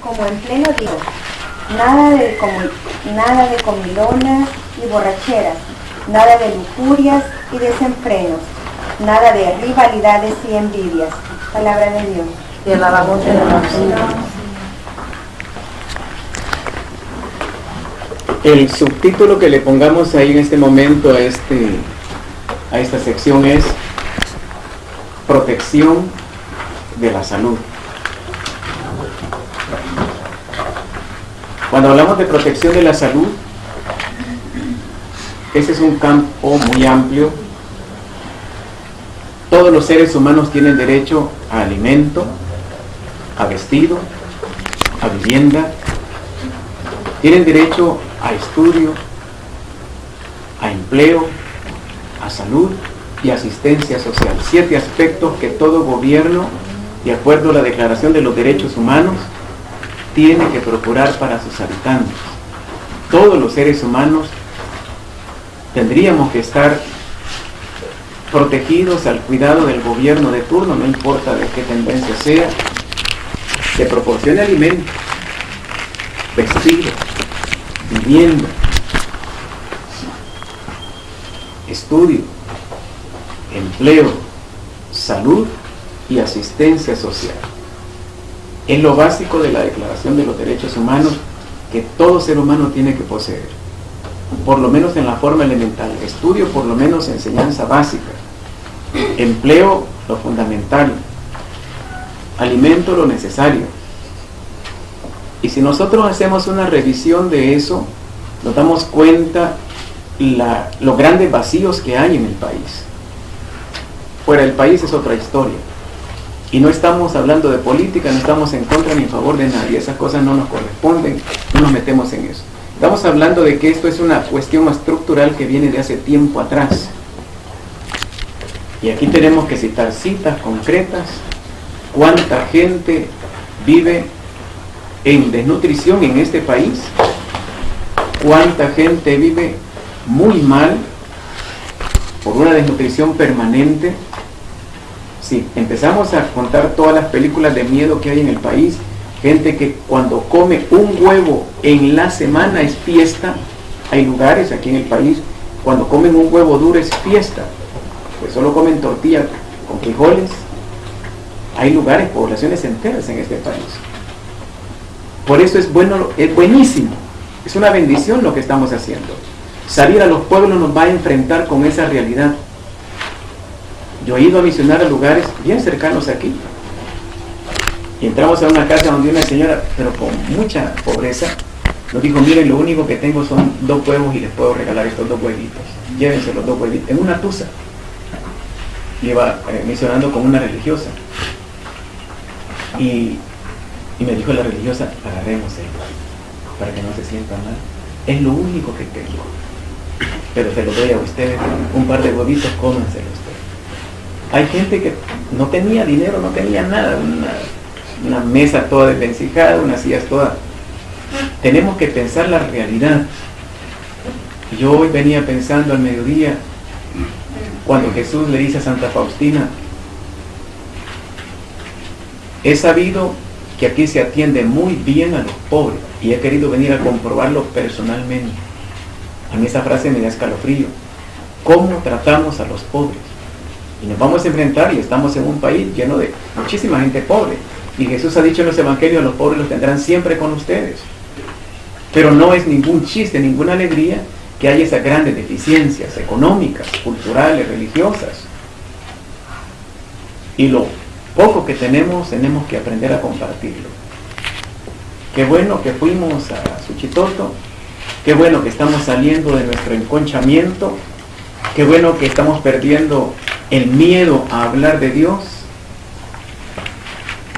Como en pleno día, nada de comilonas y borracheras, nada de lujurias y desenfrenos, nada de rivalidades y envidias. Palabra de Dios. Te alabamos, te alabamos. El subtítulo que le pongamos ahí en este momento a esta sección es Protección de la salud. Cuando hablamos de protección de la salud, ese es un campo muy amplio. Todos los seres humanos tienen derecho a alimento, a vestido, a vivienda, tienen derecho a estudio, a empleo, a salud y asistencia social. 7 aspectos que todo gobierno, de acuerdo a la Declaración de los Derechos Humanos, tiene que procurar para sus habitantes. Todos los seres humanos tendríamos que estar protegidos al cuidado del gobierno de turno, no importa de qué tendencia sea, que proporcione alimento, vestido, vivienda, estudio, empleo, salud y asistencia social. Es lo básico de la Declaración de los Derechos Humanos que todo ser humano tiene que poseer, por lo menos en la forma elemental. Estudio, por lo menos enseñanza básica. Empleo, lo fundamental. Alimento, lo necesario. Y si nosotros hacemos una revisión de eso, nos damos cuenta los grandes vacíos que hay en el país. Fuera del país es otra historia. Y no estamos hablando de política, no estamos en contra ni en favor de nadie. Esas cosas no nos corresponden, no nos metemos en eso. Estamos hablando de que esto es una cuestión estructural que viene de hace tiempo atrás. Y aquí tenemos que citar citas concretas. ¿Cuánta gente vive en desnutrición en este país? ¿Cuánta gente vive muy mal por una desnutrición permanente? Si empezamos a contar todas las películas de miedo que hay en el país, gente que cuando come un huevo en la semana es fiesta. Hay lugares aquí en el país, cuando comen un huevo duro es fiesta, pues solo comen tortilla con frijoles. Hay lugares, poblaciones enteras en este país. Por eso es bueno, es buenísimo, es una bendición lo que estamos haciendo. Salir a los pueblos nos va a enfrentar con esa realidad. Yo he ido a misionar a lugares bien cercanos aquí. Y entramos a una casa donde una señora, pero con mucha pobreza, nos dijo: miren, lo único que tengo son 2 huevos y les puedo regalar estos 2 huevitos. Llévense los 2 huevitos. En una tusa. Iba misionando con una religiosa. Y me dijo la religiosa: agarrémoselo para que no se sienta mal. Es lo único que tengo. Pero se lo doy a ustedes. Un par de huevitos, cómanselo ustedes. Hay gente que no tenía dinero, no tenía nada, una mesa toda desvencijada, unas sillas todas. Tenemos que pensar la realidad. Yo hoy venía pensando al mediodía, cuando Jesús le dice a Santa Faustina: he sabido que aquí se atiende muy bien a los pobres y he querido venir a comprobarlo personalmente. A mí esa frase me da escalofrío. ¿Cómo tratamos a los pobres? Y nos vamos a enfrentar, y estamos en un país lleno de muchísima gente pobre. Y Jesús ha dicho en los evangelios: los pobres los tendrán siempre con ustedes. Pero no es ningún chiste, ninguna alegría que haya esas grandes deficiencias económicas, culturales, religiosas. Y lo poco que tenemos que aprender a compartirlo. Qué bueno que fuimos a Suchitoto, qué bueno que estamos saliendo de nuestro enconchamiento, qué bueno que estamos perdiendo el miedo a hablar de Dios.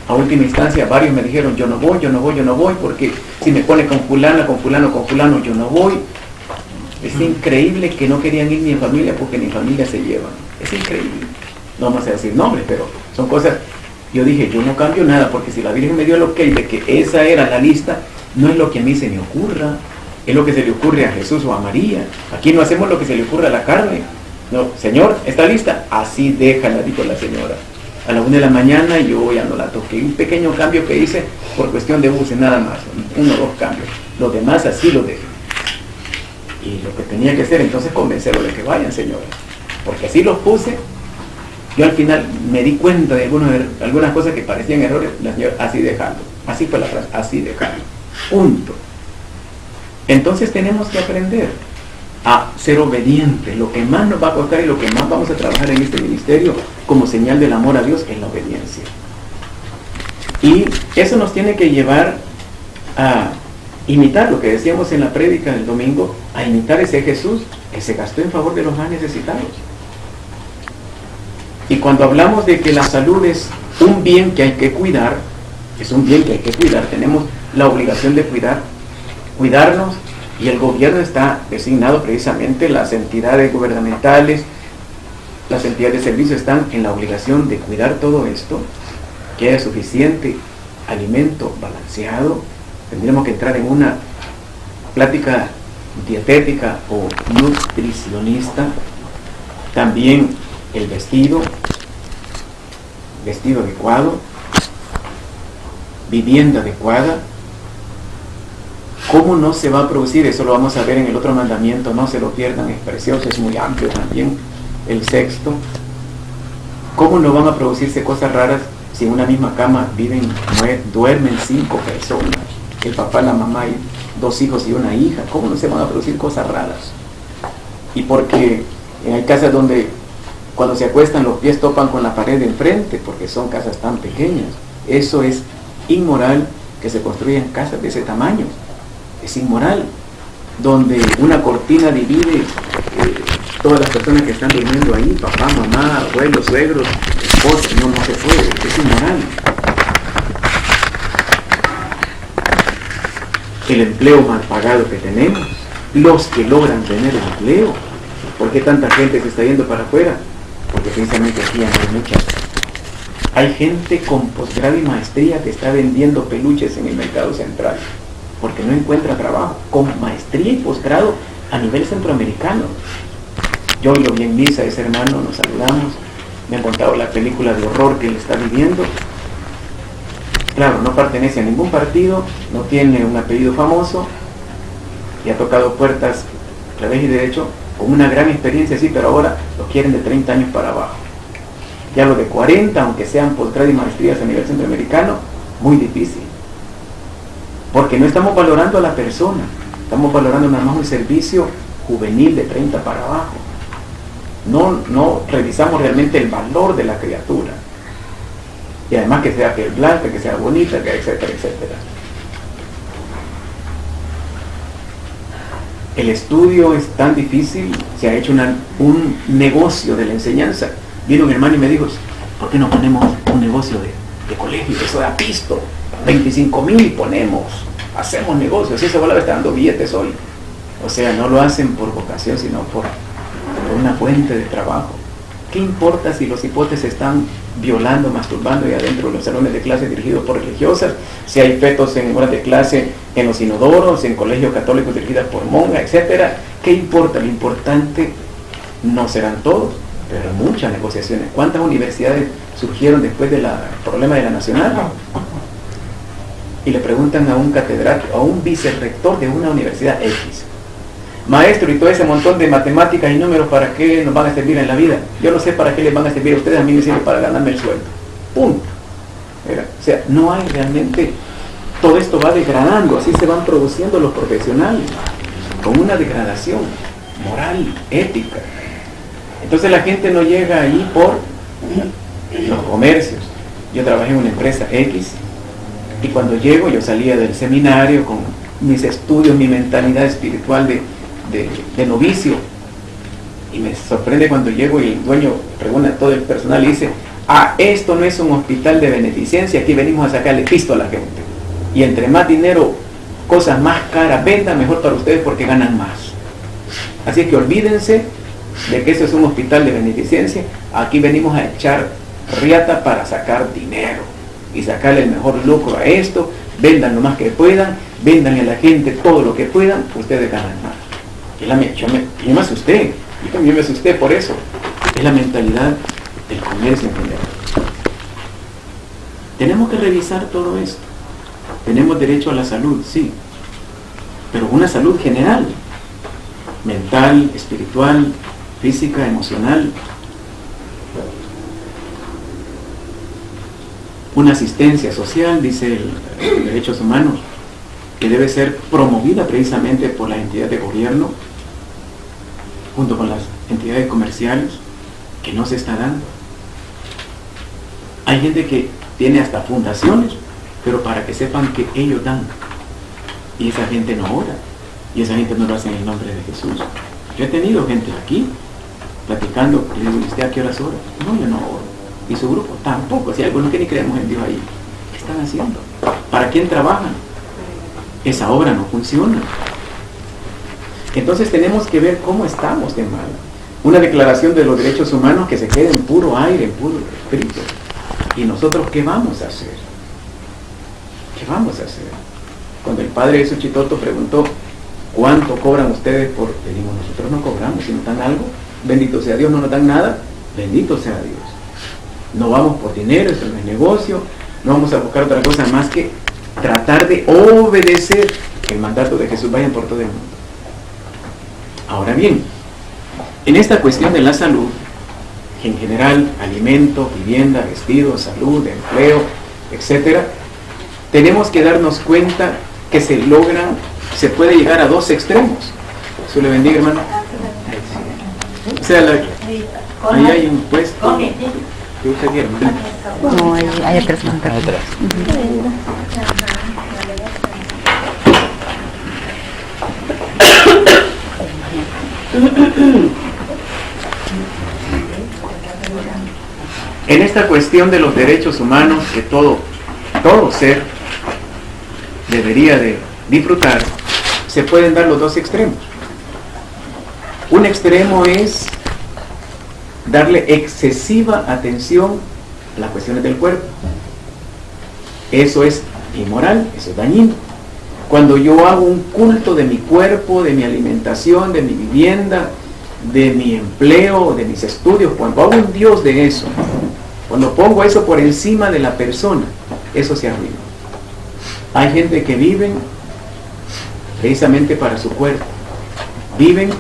A última instancia varios me dijeron: yo no voy, porque si me pone con fulano, yo no voy. Es increíble que no querían ir ni en familia, porque ni en familia se llevan. Es increíble. No vamos a decir nombres, pero son cosas. Yo dije: yo no cambio nada, porque si la Virgen me dio el ok de que esa era la lista, no es lo que a mí se me ocurra, es lo que se le ocurre a Jesús o a María. Aquí no hacemos lo que se le ocurre a la carne. No, Señor, ¿está lista? Así déjala, dijo la señora. a la 1 de la mañana y yo ya no la toqué. Un pequeño cambio que hice por cuestión de buses, nada más, 1 o 2 cambios. Los demás así los dejé. Y lo que tenía que hacer entonces convencerlos de que vayan, señores. Porque así los puse. Yo al final me di cuenta de algunas cosas que parecían errores, la señora, así dejando. Así fue la frase, así dejando. Punto. Entonces tenemos que aprender a ser obedientes. Lo que más nos va a costar y lo que más vamos a trabajar en este ministerio como señal del amor a Dios es la obediencia. Y eso nos tiene que llevar a imitar lo que decíamos en la prédica del domingo, a imitar ese Jesús que se gastó en favor de los más necesitados. Y cuando hablamos de que la salud es un bien que hay que cuidar, es un bien que hay que cuidar, tenemos la obligación de cuidarnos, y el gobierno está designado precisamente, las entidades gubernamentales, las entidades de servicio están en la obligación de cuidar todo esto, que haya suficiente alimento balanceado. Tendremos que entrar en una plática dietética o nutricionista. También el vestido adecuado, vivienda adecuada. ¿Cómo no se va a producir? Eso lo vamos a ver en el otro mandamiento, no se lo pierdan, es precioso, es muy amplio también, el 6º. ¿Cómo no van a producirse cosas raras si en una misma cama duermen 5 personas? El papá, la mamá y 2 hijos y una hija. ¿Cómo no se van a producir cosas raras? Y porque hay casas donde cuando se acuestan los pies topan con la pared de enfrente, porque son casas tan pequeñas. Eso es inmoral, que se construyan casas de ese tamaño. Es inmoral, donde una cortina divide todas las personas que están durmiendo ahí, papá, mamá, abuelos, suegros, esposos. No se puede, es inmoral. El empleo mal pagado que tenemos, los que logran tener empleo. ¿Por qué tanta gente se está yendo para afuera? Porque precisamente aquí no hay muchas. Hay gente con posgrado y maestría que está vendiendo peluches en el mercado central, porque no encuentra trabajo, con maestría y posgrado a nivel centroamericano. Yo lo vi en misa, ese hermano, nos saludamos, me han contado la película de horror que él está viviendo. Claro, no pertenece a ningún partido, no tiene un apellido famoso, y ha tocado puertas revés y derecho, con una gran experiencia, sí, pero ahora lo quieren de 30 años para abajo. Ya lo de 40, aunque sean posgrado y maestrías a nivel centroamericano, muy difícil. Porque no estamos valorando a la persona, estamos valorando nada más un servicio juvenil de 30 para abajo. No revisamos realmente el valor de la criatura. Y además que sea piel blanca, que sea bonita, que etcétera, etcétera. El estudio es tan difícil, se ha hecho un negocio de la enseñanza. Vino un hermano y me dijo, ¿por qué no ponemos un negocio de colegio? Eso da pisto, 25,000 ponemos, hacemos negocios, y esa bola está dando billetes hoy. O sea, no lo hacen por vocación, sino por una fuente de trabajo. ¿Qué importa si los hipotes están violando, masturbando y adentro de los salones de clase dirigidos por religiosas? Si hay fetos en horas de clase en los inodoros, en colegios católicos dirigidas por monjas, etcétera. ¿Qué importa? Lo importante no serán todos, pero muchas negociaciones. ¿Cuántas universidades surgieron después del problema de la Nacional? Y le preguntan a un catedrático, a un vicerrector de una universidad X: maestro, y todo ese montón de matemáticas y números, ¿para qué nos van a servir en la vida? Yo no sé para qué les van a servir a ustedes, a mí me sirve para ganarme el sueldo. Punto. O sea, no hay realmente, todo esto va degradando, así se van produciendo los profesionales, con una degradación moral, ética. Entonces la gente no llega ahí por los comercios. Yo trabajé en una empresa X, y cuando llego, yo salía del seminario con mis estudios, mi mentalidad espiritual de novicio, y me sorprende cuando llego y el dueño reúne a todo el personal y dice: esto no es un hospital de beneficencia, aquí venimos a sacarle pisto a la gente, y entre más dinero, cosas más caras vendan, mejor para ustedes porque ganan más. Así que olvídense de que eso es un hospital de beneficencia, aquí venimos a echar riata para sacar dinero y sacarle el mejor lucro a esto. Vendan lo más que puedan, vendan a la gente todo lo que puedan, ustedes ganan más. Yo me asusté, yo también me asusté por eso. Es la mentalidad del comercio en general. Tenemos que revisar todo esto. Tenemos derecho a la salud, sí, pero una salud general, mental, espiritual, física, emocional. Una asistencia social, dice el Derechos Humanos, que debe ser promovida precisamente por la entidad de gobierno, junto con las entidades comerciales, que no se está dando. Hay gente que tiene hasta fundaciones, pero para que sepan que ellos dan. Y esa gente no ora. Y esa gente no lo hace en el nombre de Jesús. Yo he tenido gente aquí, platicando, le digo, ¿usted a qué horas ora? No, yo no oro. Y su grupo tampoco. Si hay algunos que ni creemos en Dios ahí, ¿qué están haciendo? ¿Para quién trabajan? Esa obra no funciona. Entonces tenemos que ver cómo estamos de mal. Una declaración de los derechos humanos que se quede en puro aire, en puro espíritu. ¿Y nosotros qué vamos a hacer? ¿Qué vamos a hacer? Cuando el padre de Suchitoto preguntó, ¿cuánto cobran ustedes por...? Le digo, nosotros no cobramos, si nos dan algo, bendito sea Dios, no nos dan nada, bendito sea Dios. No vamos por dinero, eso no es negocio, no vamos a buscar otra cosa más que tratar de obedecer el mandato de Jesús, vayan por todo el mundo. Ahora bien, en esta cuestión de la salud, en general, alimento, vivienda, vestido, salud, empleo, etc., tenemos que darnos cuenta que se puede llegar a dos extremos. Dios le bendiga, hermano. O sea, ahí hay un puesto. ¿Qué usted quiere, hermano? No, hay atrás. Atrás. En esta cuestión de los derechos humanos que todo ser debería de disfrutar, se pueden dar los dos extremos. Un extremo es darle excesiva atención a las cuestiones del cuerpo. Eso es inmoral, eso es dañino. Cuando yo hago un culto de mi cuerpo, de mi alimentación, de mi vivienda, de mi empleo, de mis estudios, cuando hago un Dios de eso, cuando pongo eso por encima de la persona, eso se arruina. Hay gente que viven precisamente para su cuerpo, viven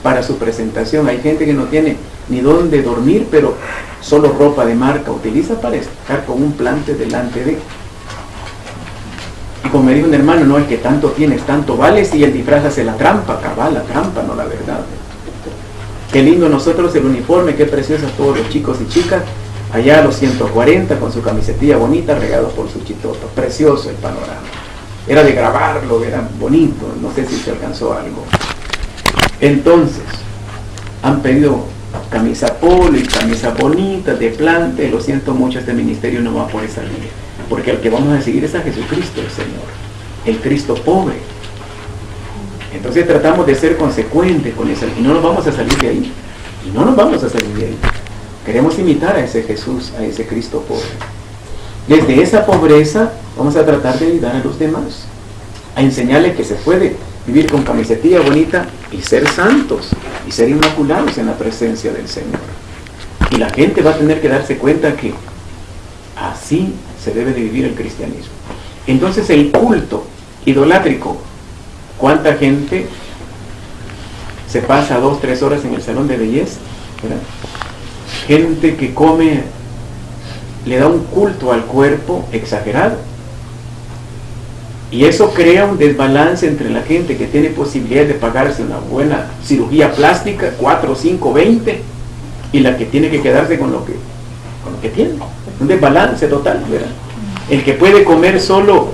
para su presentación. Hay gente que no tiene ni dónde dormir, pero solo ropa de marca utiliza para estar con un plante delante de. Y como me dijo un hermano, no, es que tanto tienes, tanto vales, y el disfraz hace la trampa, cabal, la trampa, no la verdad. Qué lindo nosotros el uniforme, qué preciosos todos los chicos y chicas, allá a los 140 con su camisetilla bonita, regados por su chitoto, precioso el panorama. Era de grabarlo, era bonito, no sé si se alcanzó algo. Entonces, han pedido camisa polo y camisa bonita, de plante, lo siento mucho, este ministerio no va por esa línea, porque el que vamos a seguir es a Jesucristo el Señor, el Cristo pobre. Entonces tratamos de ser consecuentes con eso, y no nos vamos a salir de ahí, y no nos vamos a salir de ahí. Queremos imitar a ese Jesús, a ese Cristo pobre. Desde esa pobreza vamos a tratar de ayudar a los demás, a enseñarles que se puede vivir con camisetilla bonita y ser santos y ser inmaculados en la presencia del Señor. Y la gente va a tener que darse cuenta que así se debe de vivir el cristianismo. Entonces el culto idolátrico, ¿cuánta gente se pasa 2-3 horas en el salón de belleza? ¿Verdad? Gente que come, le da un culto al cuerpo exagerado. Y eso crea un desbalance entre la gente que tiene posibilidad de pagarse una buena cirugía plástica, 4, 5, 20, y la que tiene que quedarse con lo que tiene. Un desbalance total, ¿verdad? El que puede comer solo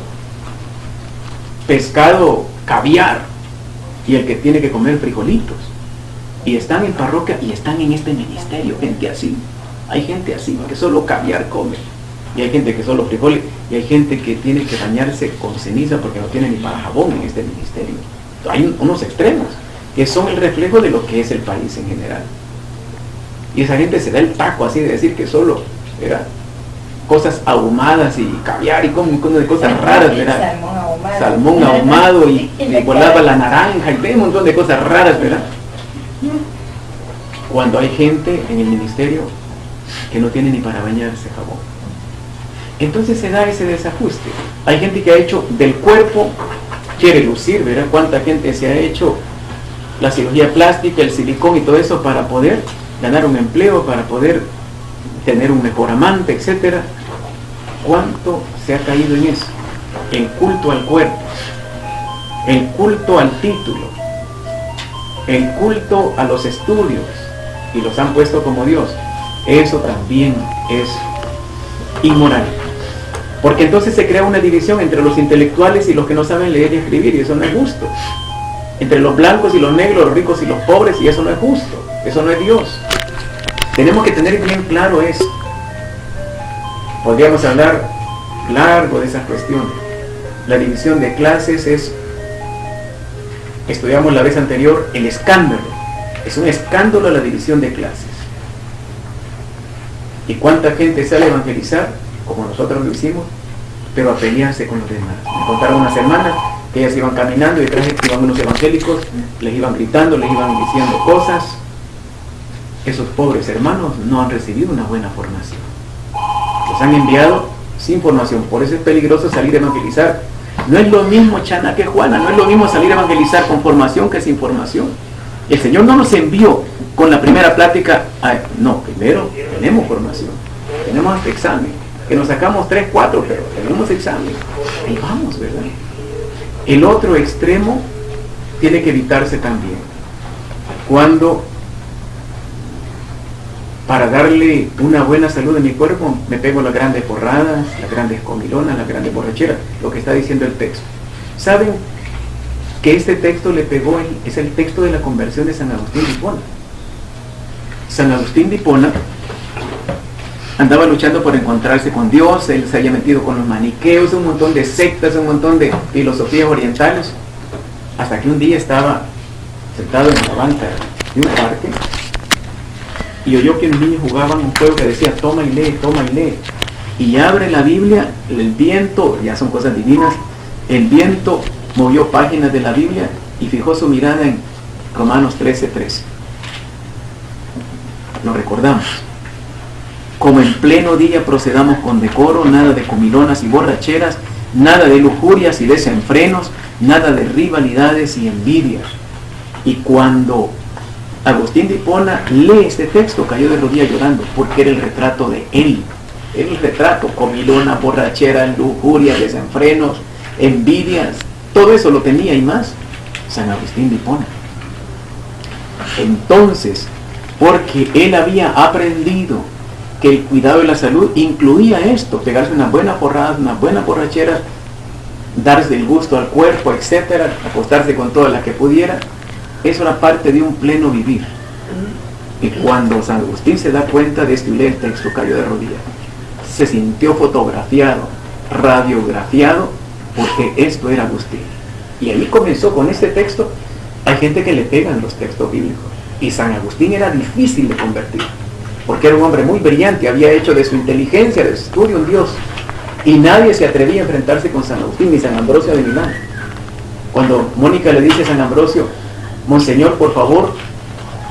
pescado, caviar, y el que tiene que comer frijolitos. Y están en parroquia y están en este ministerio, gente así. Hay gente así, que solo caviar come. Y hay gente que solo frijoles, y hay gente que tiene que bañarse con ceniza porque no tiene ni para jabón en este ministerio. Hay unos extremos que son el reflejo de lo que es el país en general. Y esa gente se da el taco así de decir que solo era cosas ahumadas y caviar y como un montón de cosas raras, ¿verdad? Salmón ahumado y volaba la naranja y ve un montón de cosas raras, ¿verdad? Cuando hay gente en el ministerio que no tiene ni para bañarse jabón. Entonces se da ese desajuste. Hay gente que ha hecho del cuerpo, quiere lucir, ¿verdad? Cuánta gente se ha hecho la cirugía plástica, el silicón y todo eso para poder ganar un empleo, para poder tener un mejor amante, etcétera. ¿Cuánto se ha caído en eso? El culto al cuerpo, el culto al título, el culto a los estudios, y los han puesto como Dios. Eso también es inmoral, porque entonces se crea una división entre los intelectuales y los que no saben leer y escribir, y eso no es justo. Entre los blancos y los negros, los ricos y los pobres, y eso no es justo, eso no es Dios. Tenemos que tener bien claro eso. Podríamos hablar largo de esas cuestiones. La división de clases es, estudiamos la vez anterior, el escándalo. Es un escándalo la división de clases. ¿Y cuánta gente sale a evangelizar, como nosotros lo hicimos, pero a pelearse con los demás? Me contaron unas hermanas que ellas iban caminando y detrás iban unos evangélicos, les iban gritando, les iban diciendo cosas. Esos pobres hermanos no han recibido una buena formación. Los han enviado sin formación. Por eso es peligroso salir a evangelizar. No es lo mismo, Chana, que Juana. No es lo mismo salir a evangelizar con formación que sin formación. El Señor no nos envió con la primera plática. No, primero tenemos formación. Tenemos este examen. Que nos sacamos 3, 4, pero tenemos examen. Ahí vamos, ¿verdad? El otro extremo tiene que evitarse también. Cuando, para darle una buena salud a mi cuerpo, me pego las grandes porradas, las grandes comilonas, las grandes borracheras, lo que está diciendo el texto. ¿Saben que este texto le pegó? Es el texto de la conversión de San Agustín de Hipona. San Agustín de Hipona andaba luchando por encontrarse con Dios. Él se había metido con los maniqueos, un montón de sectas, un montón de filosofías orientales, hasta que un día estaba sentado en la banca de un parque y oyó que los niños jugaban un juego que decía toma y lee, y abre la Biblia, el viento, ya son cosas divinas, el viento movió páginas de la Biblia y fijó su mirada en Romanos 13:13. Lo recordamos. Como en pleno día procedamos con decoro, nada de comilonas y borracheras, nada de lujurias y desenfrenos, nada de rivalidades y envidias. Y cuando Agustín de Hipona lee este texto, cayó de rodillas llorando, porque era el retrato de él. Era el retrato: comilonas, borracheras, lujurias, desenfrenos, envidias. Todo eso lo tenía y más San Agustín de Hipona. Entonces, porque él había aprendido que el cuidado de la salud incluía esto: pegarse unas buenas porradas, unas buenas borracheras, darse el gusto al cuerpo, etcétera, acostarse con todas las que pudiera. Eso era parte de un pleno vivir. Y cuando San Agustín se da cuenta de esto y lee el texto, cayó de rodillas. Se sintió fotografiado, radiografiado, porque esto era Agustín. Y ahí comenzó con este texto. Hay gente que le pegan los textos bíblicos, y San Agustín era difícil de convertir, porque era un hombre muy brillante, había hecho de su inteligencia, de su estudio, un Dios, y nadie se atrevía a enfrentarse con San Agustín, ni San Ambrosio de Milán. Cuando Mónica le dice a San Ambrosio: Monseñor, por favor,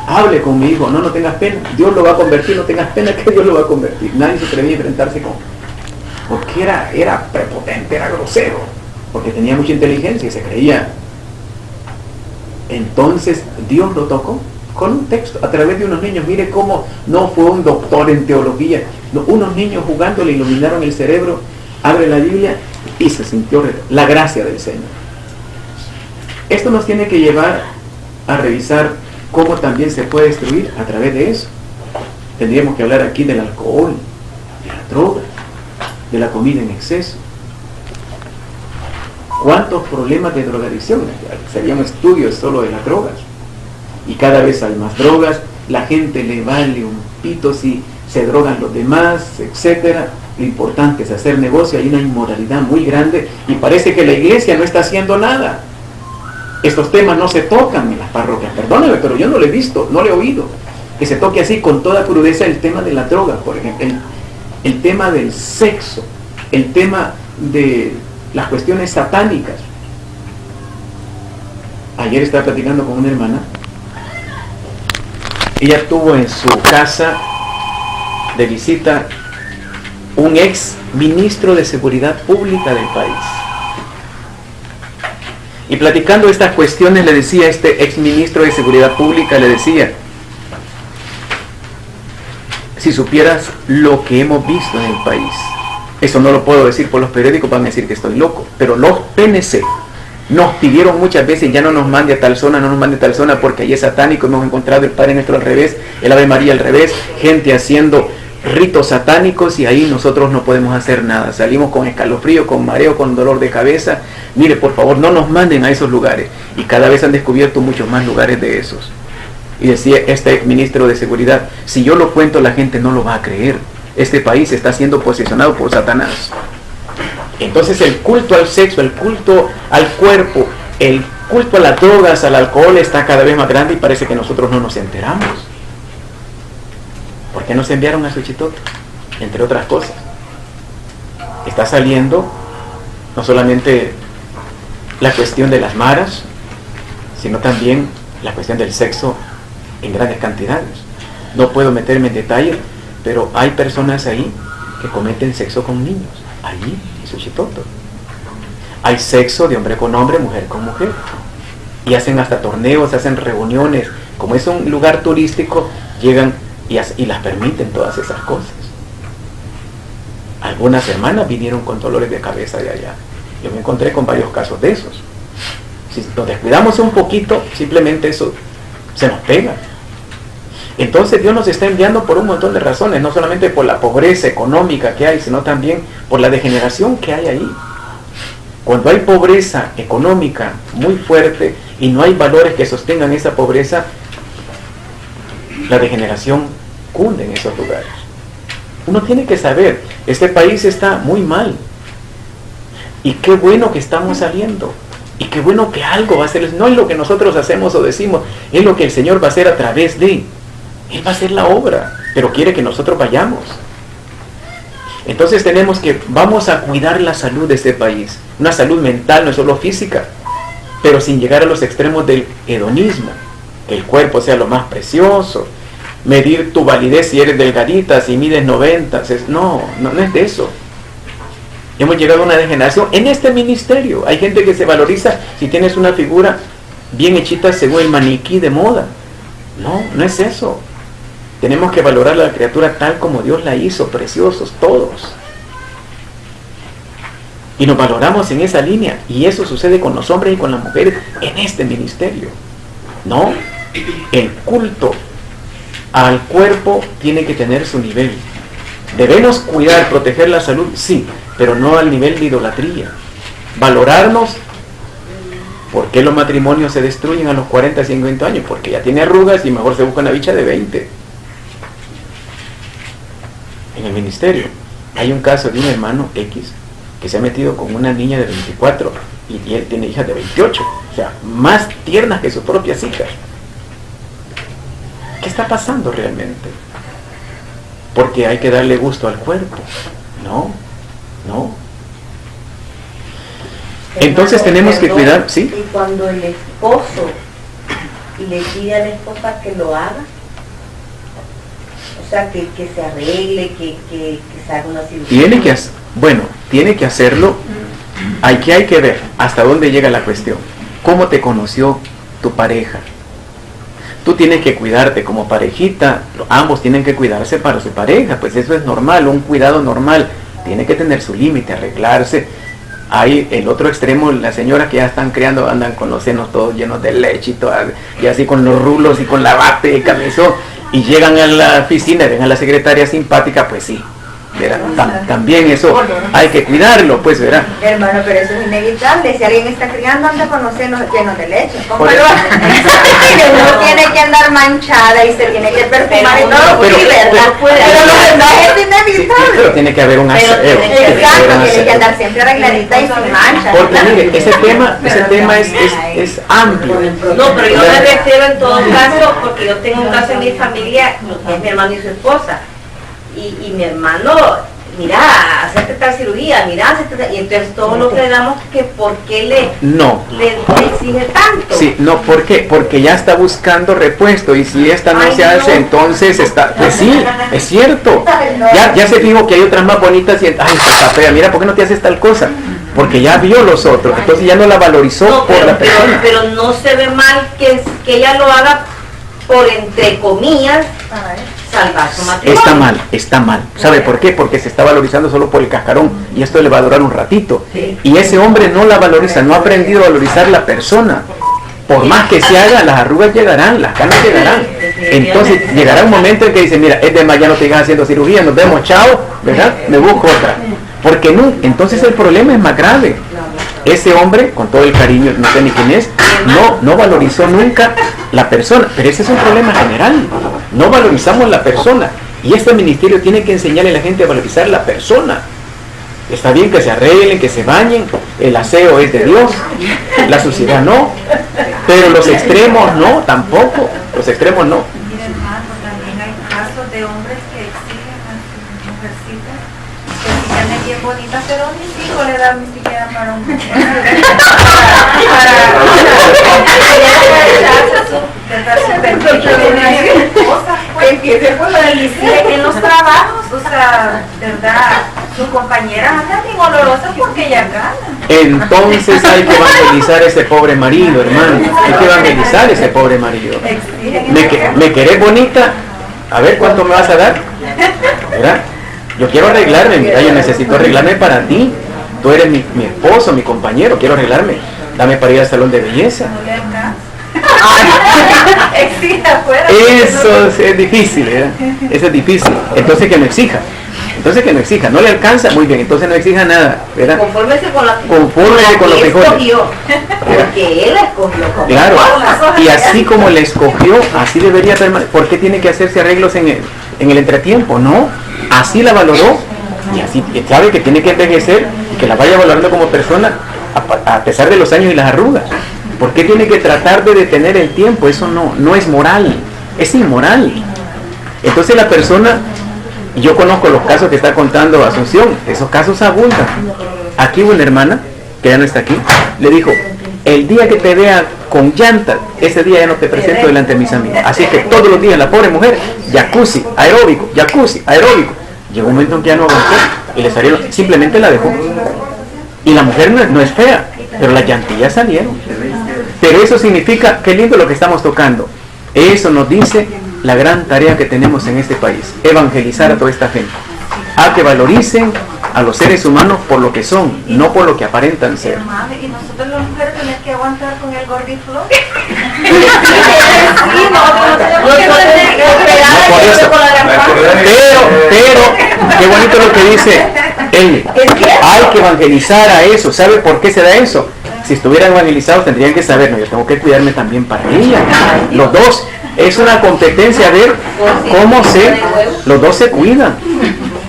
hable con mi hijo, no tengas pena, Dios lo va a convertir, no tengas pena que Dios lo va a convertir. Nadie se atrevía a enfrentarse con él, porque era prepotente, era grosero, porque tenía mucha inteligencia y se creía. Entonces Dios lo tocó con un texto, a través de unos niños. Mire cómo no fue un doctor en teología, no, unos niños jugando le iluminaron el cerebro, abre la Biblia y se sintió la gracia del Señor. Esto nos tiene que llevar a revisar cómo también se puede destruir a través de eso. Tendríamos que hablar aquí del alcohol, de la droga, de la comida en exceso. ¿Cuántos problemas de drogadicción? Serían estudios solo de las drogas. Y cada vez hay más drogas, la gente le vale un pito si se drogan los demás, etcétera. Lo importante es hacer negocio. Hay una inmoralidad muy grande y parece que la iglesia no está haciendo nada. Estos temas no se tocan en las parroquias, perdóneme, pero yo no lo he visto, no lo he oído que se toque así con toda crudeza el tema de la droga, por ejemplo, el tema del sexo, el tema de las cuestiones satánicas. Ayer estaba platicando con una hermana. Ella tuvo en su casa de visita un ex ministro de Seguridad Pública del país. Y platicando estas cuestiones le decía a este ex ministro de Seguridad Pública, le decía, si supieras lo que hemos visto en el país, eso no lo puedo decir por los periódicos, van a decir que estoy loco, pero los PNC nos pidieron muchas veces, ya no nos mande a tal zona, no nos mande a tal zona, porque allí es satánico, hemos encontrado el Padre Nuestro al revés, el Ave María al revés, gente haciendo ritos satánicos y ahí nosotros no podemos hacer nada, salimos con escalofrío, con mareo, con dolor de cabeza. Mire, por favor, no nos manden a esos lugares, y cada vez han descubierto muchos más lugares de esos. Y decía este ministro de Seguridad, si yo lo cuento la gente no lo va a creer, este país está siendo posesionado por Satanás. Entonces el culto al sexo, el culto al cuerpo, el culto a las drogas, al alcohol está cada vez más grande y parece que nosotros no nos enteramos. ¿Por qué nos enviaron a Suchitoto? Entre otras cosas. Está saliendo no solamente la cuestión de las maras, sino también la cuestión del sexo en grandes cantidades. No puedo meterme en detalle, pero hay personas ahí que cometen sexo con niños, allí en Suchitoto. Hay sexo de hombre con hombre, mujer con mujer, y hacen hasta torneos, hacen reuniones. Como es un lugar turístico, llegan y las permiten todas esas cosas. Algunas hermanas vinieron con dolores de cabeza de allá. Yo me encontré con varios casos de esos. Si nos descuidamos un poquito, simplemente eso se nos pega. Entonces Dios nos está enviando por un montón de razones, no solamente por la pobreza económica que hay, sino también por la degeneración que hay ahí. Cuando hay pobreza económica muy fuerte y no hay valores que sostengan esa pobreza, la degeneración cunde en esos lugares. Uno tiene que saber, este país está muy mal. Y qué bueno que estamos saliendo. Y qué bueno que algo va a hacer. No es lo que nosotros hacemos o decimos, es lo que el Señor va a hacer a través de. Él va a hacer la obra, pero quiere que nosotros vayamos. Entonces vamos a cuidar la salud de este país. Una salud mental, no es solo física, pero sin llegar a los extremos del hedonismo. Que el cuerpo sea lo más precioso. Medir tu validez si eres delgadita, si mides 90. No es de eso. Hemos llegado a una degeneración en este ministerio. Hay gente que se valoriza si tienes una figura bien hechita según el maniquí de moda. No es eso. Tenemos que valorar a la criatura tal como Dios la hizo, preciosos todos. Y nos valoramos en esa línea. Y eso sucede con los hombres y con las mujeres en este ministerio. No, el culto al cuerpo tiene que tener su nivel. Debemos cuidar, proteger la salud, sí, pero no al nivel de idolatría. Valorarnos. ¿Por qué los matrimonios se destruyen a los 40, 50 años? Porque ya tiene arrugas y mejor se busca una bicha de 20. En el ministerio hay un caso de un hermano X que se ha metido con una niña de 24 y él tiene hijas de 28, o sea, más tiernas que sus propias hijas. ¿Qué está pasando realmente? Porque hay que darle gusto al cuerpo. No. Entonces tenemos que cuidar, ¿sí? Y cuando el esposo le pide a la esposa que lo haga, o sea, que se arregle, que se haga una cirugía. Tiene que hacerlo. Hay que ver hasta dónde llega la cuestión. ¿Cómo te conoció tu pareja? Tú tienes que cuidarte como parejita, ambos tienen que cuidarse para su pareja, pues eso es normal, un cuidado normal. Tiene que tener su límite, arreglarse. Hay el otro extremo, las señoras que ya están criando andan con los senos todos llenos de leche y así con los rulos y con la bata y camisón, y llegan a la oficina y ven a la secretaria simpática, pues sí, también eso hay que cuidarlo, pues verá. Hermano, pero eso es inevitable. Si alguien está criando, anda con los senos llenos de leche. ¿Cómo Por lo eso. hace? Uno tiene que andar manchada y se tiene que perfumar y todo. Pero- Sí, ¿verdad? pero- Pero lo demás es Sí, pero inevitable. tiene que haber un aseo. Exacto, tiene que andar siempre arregladita y sin manchas. Porque mire, ese tema es amplio. No, pero yo me refiero en todo caso, porque yo tengo un caso en mi familia, que es mi hermano y su esposa. Y mi hermano mira, hacerte tal cirugía, mira, hacerte tal, y entonces todos lo quedamos que por qué le exige tanto. Sí, no, ¿por qué? Porque ya está buscando repuesto y si esta no se hace, entonces está, pues sí, es cierto. Ya se fijó que hay otras más bonitas y, ay, esta está fea, mira, ¿por qué no te haces tal cosa? Porque ya vio los otros, entonces ya no la valorizó por la persona. Pero no se ve mal que ella lo haga por, entre comillas, salvar su matrimonio. Está mal. ¿Sabe por qué? Porque se está valorizando solo por el cascarón y esto le va a durar un ratito. Sí. Y ese hombre no la valoriza, no ha aprendido a valorizar la persona. Por más que se haga, las arrugas llegarán, las canas llegarán. Entonces llegará un momento en que dice, mira, es de más, ya no te sigas haciendo cirugía, nos vemos, chao, ¿verdad? Me busco otra. Porque no, entonces el problema es más grave. Ese hombre, con todo el cariño, no sé ni quién es, no valorizó nunca la persona, pero ese es un problema general. No valorizamos la persona y este ministerio tiene que enseñarle a la gente a valorizar la persona. Está bien que se arreglen, que se bañen, el aseo es de Dios, la suciedad no, pero los extremos no, tampoco, los extremos no. Mire, hermano, también hay casos de hombres que exigen a sus mujercitas que si ya me bien bonita, pero mis hijos le dan ni siquiera para un empiece por lo del en los trabajos, o sea, verdad, sus compañeras andan bien olorosas porque ella gana. Entonces hay que evangelizar a ese pobre marido, hermano. Hay que evangelizar a ese pobre marido. ¿Me querés bonita? A ver cuánto me vas a dar, ¿verdad? Yo quiero arreglarme, mira, yo necesito arreglarme para ti. Tú eres mi esposo, mi compañero, quiero arreglarme. Dame para ir al salón de belleza. Eso es difícil, ¿verdad? Eso es difícil. Entonces que no exija. No le alcanza, muy bien, entonces no exija nada, ¿verdad? Confórmese con lo que escogió, porque él la escogió. Claro, y así como le escogió, así debería permanecer. ¿Por qué tiene que hacerse arreglos en el entretiempo? No, así la valoró y así sabe que tiene que envejecer y que la vaya valorando como persona a pesar de los años y las arrugas. ¿Por qué tiene que tratar de detener el tiempo? Eso no es moral, es inmoral. Entonces la persona, yo conozco los casos que está contando Asunción, esos casos abundan. Aquí una hermana, que ya no está aquí, le dijo, el día que te vea con llantas, ese día ya no te presento delante de mis amigos. Así que todos los días la pobre mujer, jacuzzi, aeróbico. Llegó un momento en que ya no aguantó y le salieron, simplemente la dejó. Y la mujer no es fea, pero las llantillas salieron. Pero eso significa, qué lindo lo que estamos tocando. Eso nos dice la gran tarea que tenemos en este país, evangelizar a toda esta gente, a que valoricen a los seres humanos por lo que son, no por lo que aparentan ser. Y nosotros las mujeres tenemos que aguantar con el gordiflo. Pero qué bonito lo que dice él. Hay que evangelizar a eso. ¿Sabe por qué se da eso? Si estuvieran evangelizados tendrían que saber, no, yo tengo que cuidarme también para ella. Los dos, es una competencia a ver cómo los dos se cuidan.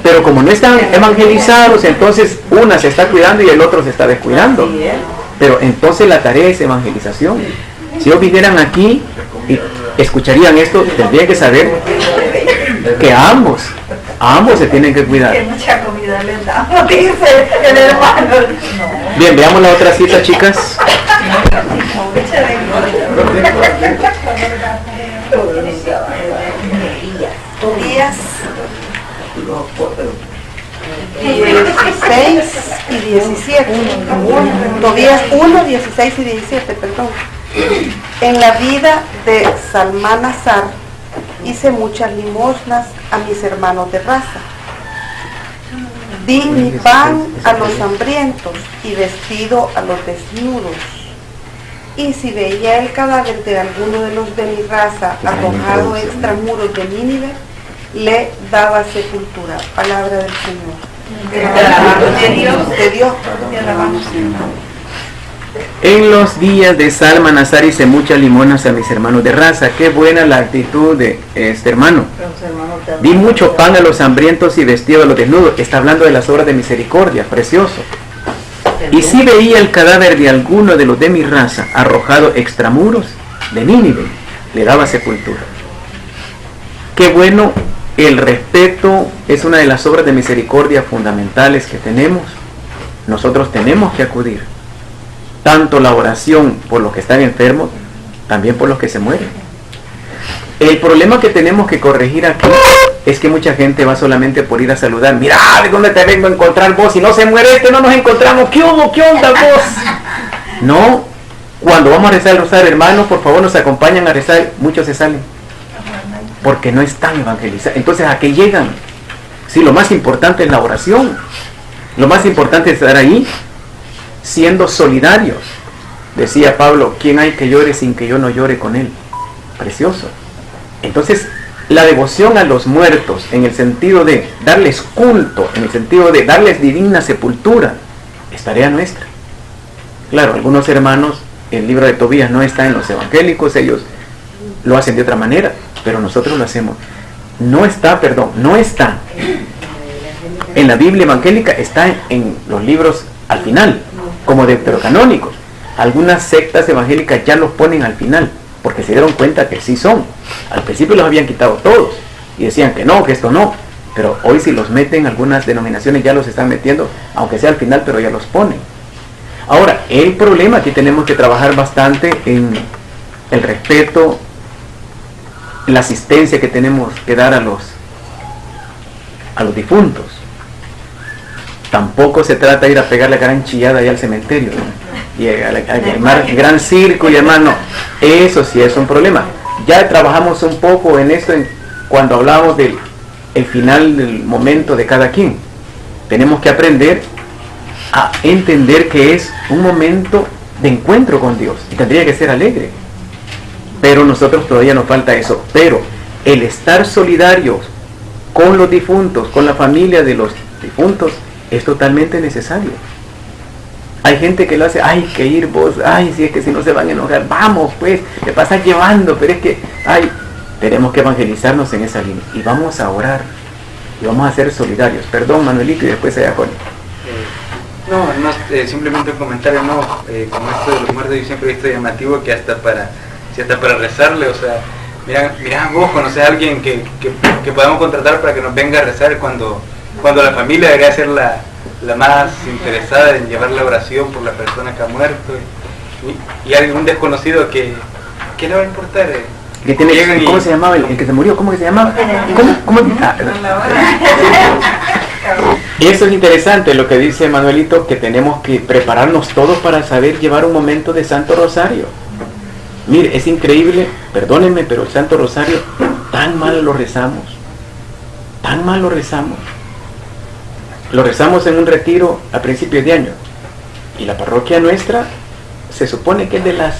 Pero como no están evangelizados, entonces una se está cuidando y el otro se está descuidando. Pero entonces la tarea es evangelización. Si ellos vinieran aquí y escucharían esto, tendrían que saber que ambos se tienen que cuidar. Que mucha comida les damos, dice el hermano. Bien, veamos la otra cita, chicas. Tobías 16 y 17. Tobías 1, 16 y 17, perdón. En la vida de Salmanasar hice muchas limosnas a mis hermanos de raza. Di mi pan a los hambrientos y vestido a los desnudos. Y si veía el cadáver de alguno de los de mi raza arrojado extramuros de Nínive, le daba sepultura. Palabra del Señor. De Dios. En los días de Salmanasar hice muchas limonas a mis hermanos de raza. Qué buena la actitud de este hermano. Di mucho pan a los hambrientos y vestido a los desnudos. Está hablando de las obras de misericordia, precioso. Y si veía el cadáver de alguno de los de mi raza arrojado extramuros de Nínive, le daba sepultura. Qué bueno el respeto es una de las obras de misericordia fundamentales que tenemos. Nosotros tenemos que acudir. Tanto la oración por los que están enfermos, también por los que se mueren. El problema que tenemos que corregir aquí es que mucha gente va solamente por ir a saludar. Mira, ¿de dónde te vengo a encontrar vos? Si no se muere este, no nos encontramos. ¿Qué hubo? ¿Qué onda vos? No, cuando vamos a rezar el rosario, hermanos, por favor nos acompañan a rezar. Muchos se salen porque no están evangelizados. Entonces, ¿a qué llegan? Sí, lo más importante es la oración. Lo más importante es estar ahí siendo solidarios. Decía Pablo, ¿quién hay que llore sin que yo no llore con él? Precioso. Entonces, la devoción a los muertos, en el sentido de darles culto, en el sentido de darles divina sepultura, es tarea nuestra. Claro, algunos hermanos, el libro de Tobías no está en los evangélicos, ellos lo hacen de otra manera, pero nosotros lo hacemos. No está en la Biblia evangélica, está en los libros al final, como deuterocanónicos. Algunas sectas evangélicas ya los ponen al final, porque se dieron cuenta que sí son. Al principio los habían quitado todos, y decían que no, que esto no, pero hoy si los meten, algunas denominaciones ya los están metiendo, aunque sea al final, pero ya los ponen. Ahora, el problema, aquí tenemos que trabajar bastante en el respeto, la asistencia que tenemos que dar a los difuntos. Tampoco se trata de ir a pegar la gran chillada allá al cementerio, ¿no? Y a llamar gran circo y hermano, eso sí es un problema. Ya trabajamos un poco en esto cuando hablamos del final del momento de cada quien. Tenemos que aprender a entender que es un momento de encuentro con Dios y tendría que ser alegre, pero nosotros todavía nos falta eso. Pero el estar solidarios con los difuntos, con la familia de los difuntos, es totalmente necesario. Hay gente que lo hace, hay que ir vos, ay, si es que si no se van a enojar, vamos pues, te pasas llevando, pero es que, ay, tenemos que evangelizarnos en esa línea, y vamos a orar, y vamos a ser solidarios. Perdón, Manuelito, y después allá con... simplemente un comentario, como esto de los muertos, yo siempre he visto llamativo que hasta para rezarle, o sea, mira vos, conoces a alguien que podamos contratar para que nos venga a rezar cuando la familia debería ser la más interesada en llevar la oración por la persona que ha muerto, y algún desconocido que le va a importar. ¿Cómo se llamaba el que se murió? ¿Cómo que se llamaba? ¿Cómo? Eso es interesante lo que dice Manuelito, que tenemos que prepararnos todos para saber llevar un momento de Santo Rosario. Mire, es increíble, perdónenme, pero el Santo Rosario tan mal lo rezamos. Lo rezamos en un retiro a principios de año, y la parroquia nuestra se supone que es de las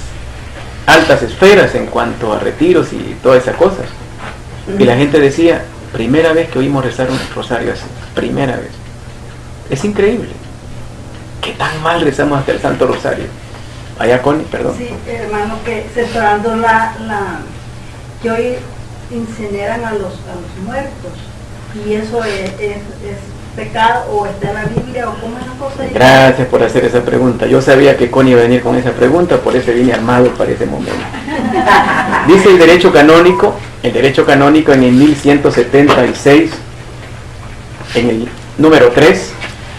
altas esferas en cuanto a retiros y todas esas cosas, y la gente decía, primera vez que oímos rezar un rosario así, primera vez. Es increíble que tan mal rezamos hasta el Santo Rosario. Allá, Connie, perdón. Sí, hermano, que separando que hoy incineran a los muertos, y eso es pecado, o está en la Biblia, o cómo es la cosa. Gracias por hacer esa pregunta. Yo sabía que Connie iba a venir con esa pregunta, por eso vine armado para ese momento. Dice el derecho canónico en el 1176, en el número 3,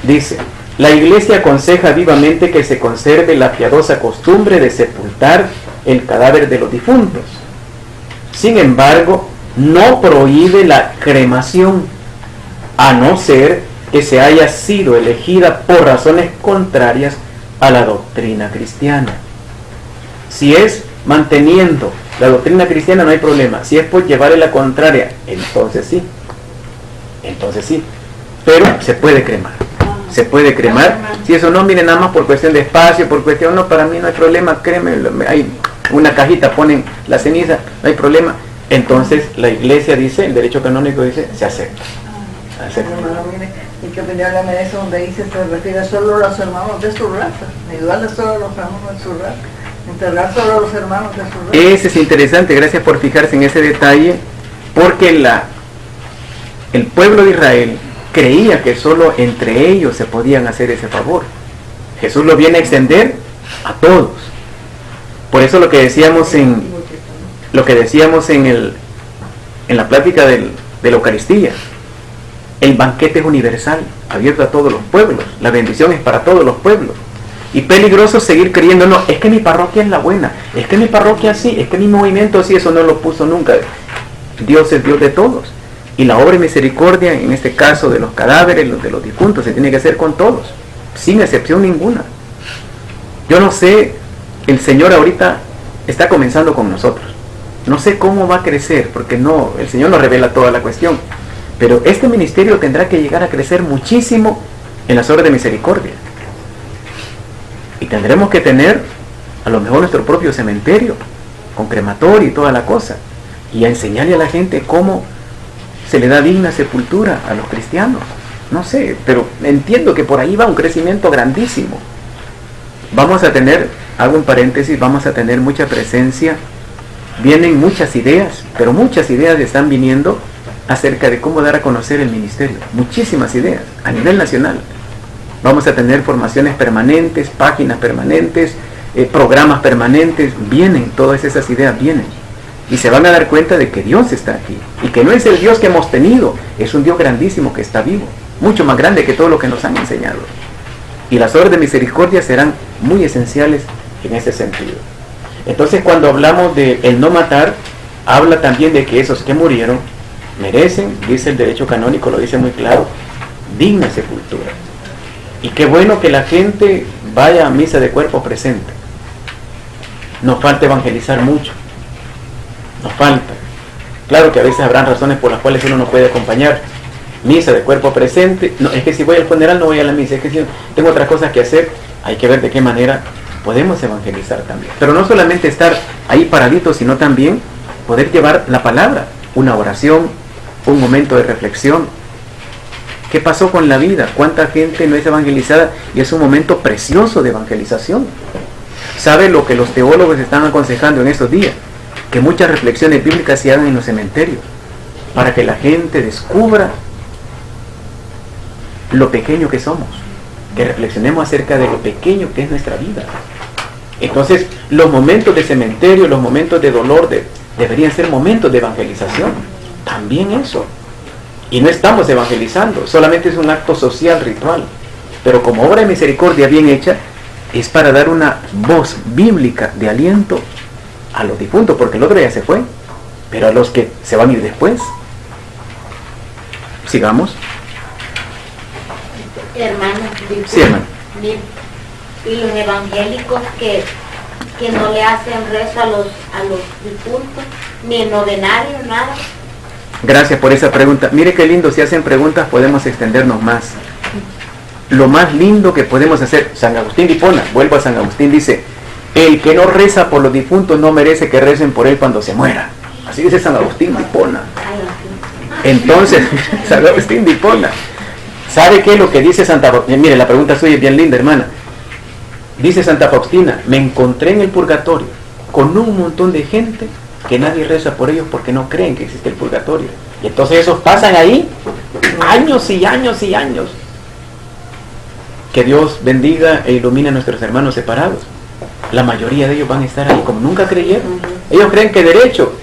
dice: la Iglesia aconseja vivamente que se conserve la piadosa costumbre de sepultar el cadáver de los difuntos. Sin embargo, no prohíbe la cremación, a no ser que se haya sido elegida por razones contrarias a la doctrina cristiana. Si es manteniendo la doctrina cristiana, no hay problema. Si es por llevarle la contraria, entonces sí. Pero se puede cremar. Si eso no, miren, nada más por cuestión de espacio, por cuestión, no, para mí no hay problema, créeme, hay una cajita, ponen la ceniza, no hay problema. Entonces la Iglesia dice, el derecho canónico dice, se acepta. ¿Y qué opinión le merece donde dice se refiere solo a los hermanos de su raza? Ayudarle solo a los hermanos de su raza. Enterrar solo a los hermanos de su raza. Ese es interesante, gracias por fijarse en ese detalle, porque el pueblo de Israel creía que solo entre ellos se podían hacer ese favor. Jesús lo viene a extender a todos. Por eso lo que decíamos en la plática del de la Eucaristía. El banquete es universal, abierto a todos los pueblos. La bendición es para todos los pueblos. Y peligroso seguir creyendo, no, es que mi parroquia es la buena, es que mi parroquia sí, es que mi movimiento sí, eso no lo puso nunca. Dios es Dios de todos. Y la obra de misericordia, en este caso de los cadáveres, los de los difuntos, se tiene que hacer con todos, sin excepción ninguna. Yo no sé, el Señor ahorita está comenzando con nosotros. No sé cómo va a crecer, porque no, el Señor nos revela toda la cuestión. Pero este ministerio tendrá que llegar a crecer muchísimo en las obras de misericordia. Y tendremos que tener a lo mejor nuestro propio cementerio, con crematorio y toda la cosa. Y a enseñarle a la gente cómo se le da digna sepultura a los cristianos. No sé, pero entiendo que por ahí va un crecimiento grandísimo. Vamos a tener, hago un paréntesis, vamos a tener mucha presencia. Vienen muchas ideas, pero muchas ideas están viniendo acerca de cómo dar a conocer el ministerio. Muchísimas ideas, a nivel nacional. Vamos a tener formaciones permanentes, páginas permanentes, programas permanentes. Vienen, todas esas ideas vienen. Y se van a dar cuenta de que Dios está aquí. Y que no es el Dios que hemos tenido, es un Dios grandísimo que está vivo. Mucho más grande que todo lo que nos han enseñado. Y las obras de misericordia serán muy esenciales en ese sentido. Entonces, cuando hablamos de el no matar, habla también de que esos que murieron merecen, dice el derecho canónico, lo dice muy claro, digna sepultura. Y qué bueno que la gente vaya a misa de cuerpo presente. Nos falta evangelizar mucho. Nos falta. Claro que a veces habrán razones por las cuales uno no puede acompañar. Misa de cuerpo presente. No, es que si voy al funeral no voy a la misa. Es que si tengo otras cosas que hacer, hay que ver de qué manera podemos evangelizar también. Pero no solamente estar ahí paraditos, sino también poder llevar la palabra, una oración, un momento de reflexión. ¿Qué pasó con la vida? ¿Cuánta gente no es evangelizada? Y es un momento precioso de evangelización. ¿Sabe lo que los teólogos están aconsejando en estos días? Que muchas reflexiones bíblicas se hagan en los cementerios, para que la gente descubra lo pequeño que somos, que reflexionemos acerca de lo pequeño que es nuestra vida. Entonces, los momentos de cementerio, los momentos de dolor deberían ser momentos de evangelización. También eso. Y no estamos evangelizando, solamente es un acto social, ritual. Pero como obra de misericordia bien hecha, es para dar una voz bíblica de aliento a los difuntos, porque el otro ya se fue, pero a los que se van a ir después. Sigamos. Hermano, sí, hermano. Y los evangélicos que no le hacen rezo a los difuntos, ni en novenario, nada. Gracias por esa pregunta. Mire qué lindo, si hacen preguntas podemos extendernos más. Lo más lindo que podemos hacer, San Agustín de Hipona, vuelvo a San Agustín, dice: el que no reza por los difuntos no merece que recen por él cuando se muera. Así dice San Agustín de Hipona. Entonces, San Agustín de Hipona, ¿sabe qué es lo que dice Santa Faustina? Mire, la pregunta suya es bien linda, hermana. Dice Santa Faustina: me encontré en el purgatorio con un montón de gente que nadie reza por ellos porque no creen que existe el purgatorio. Y entonces esos pasan ahí años y años y años. Que Dios bendiga e ilumine a nuestros hermanos separados. La mayoría de ellos van a estar ahí como nunca creyeron. Ellos creen que derecho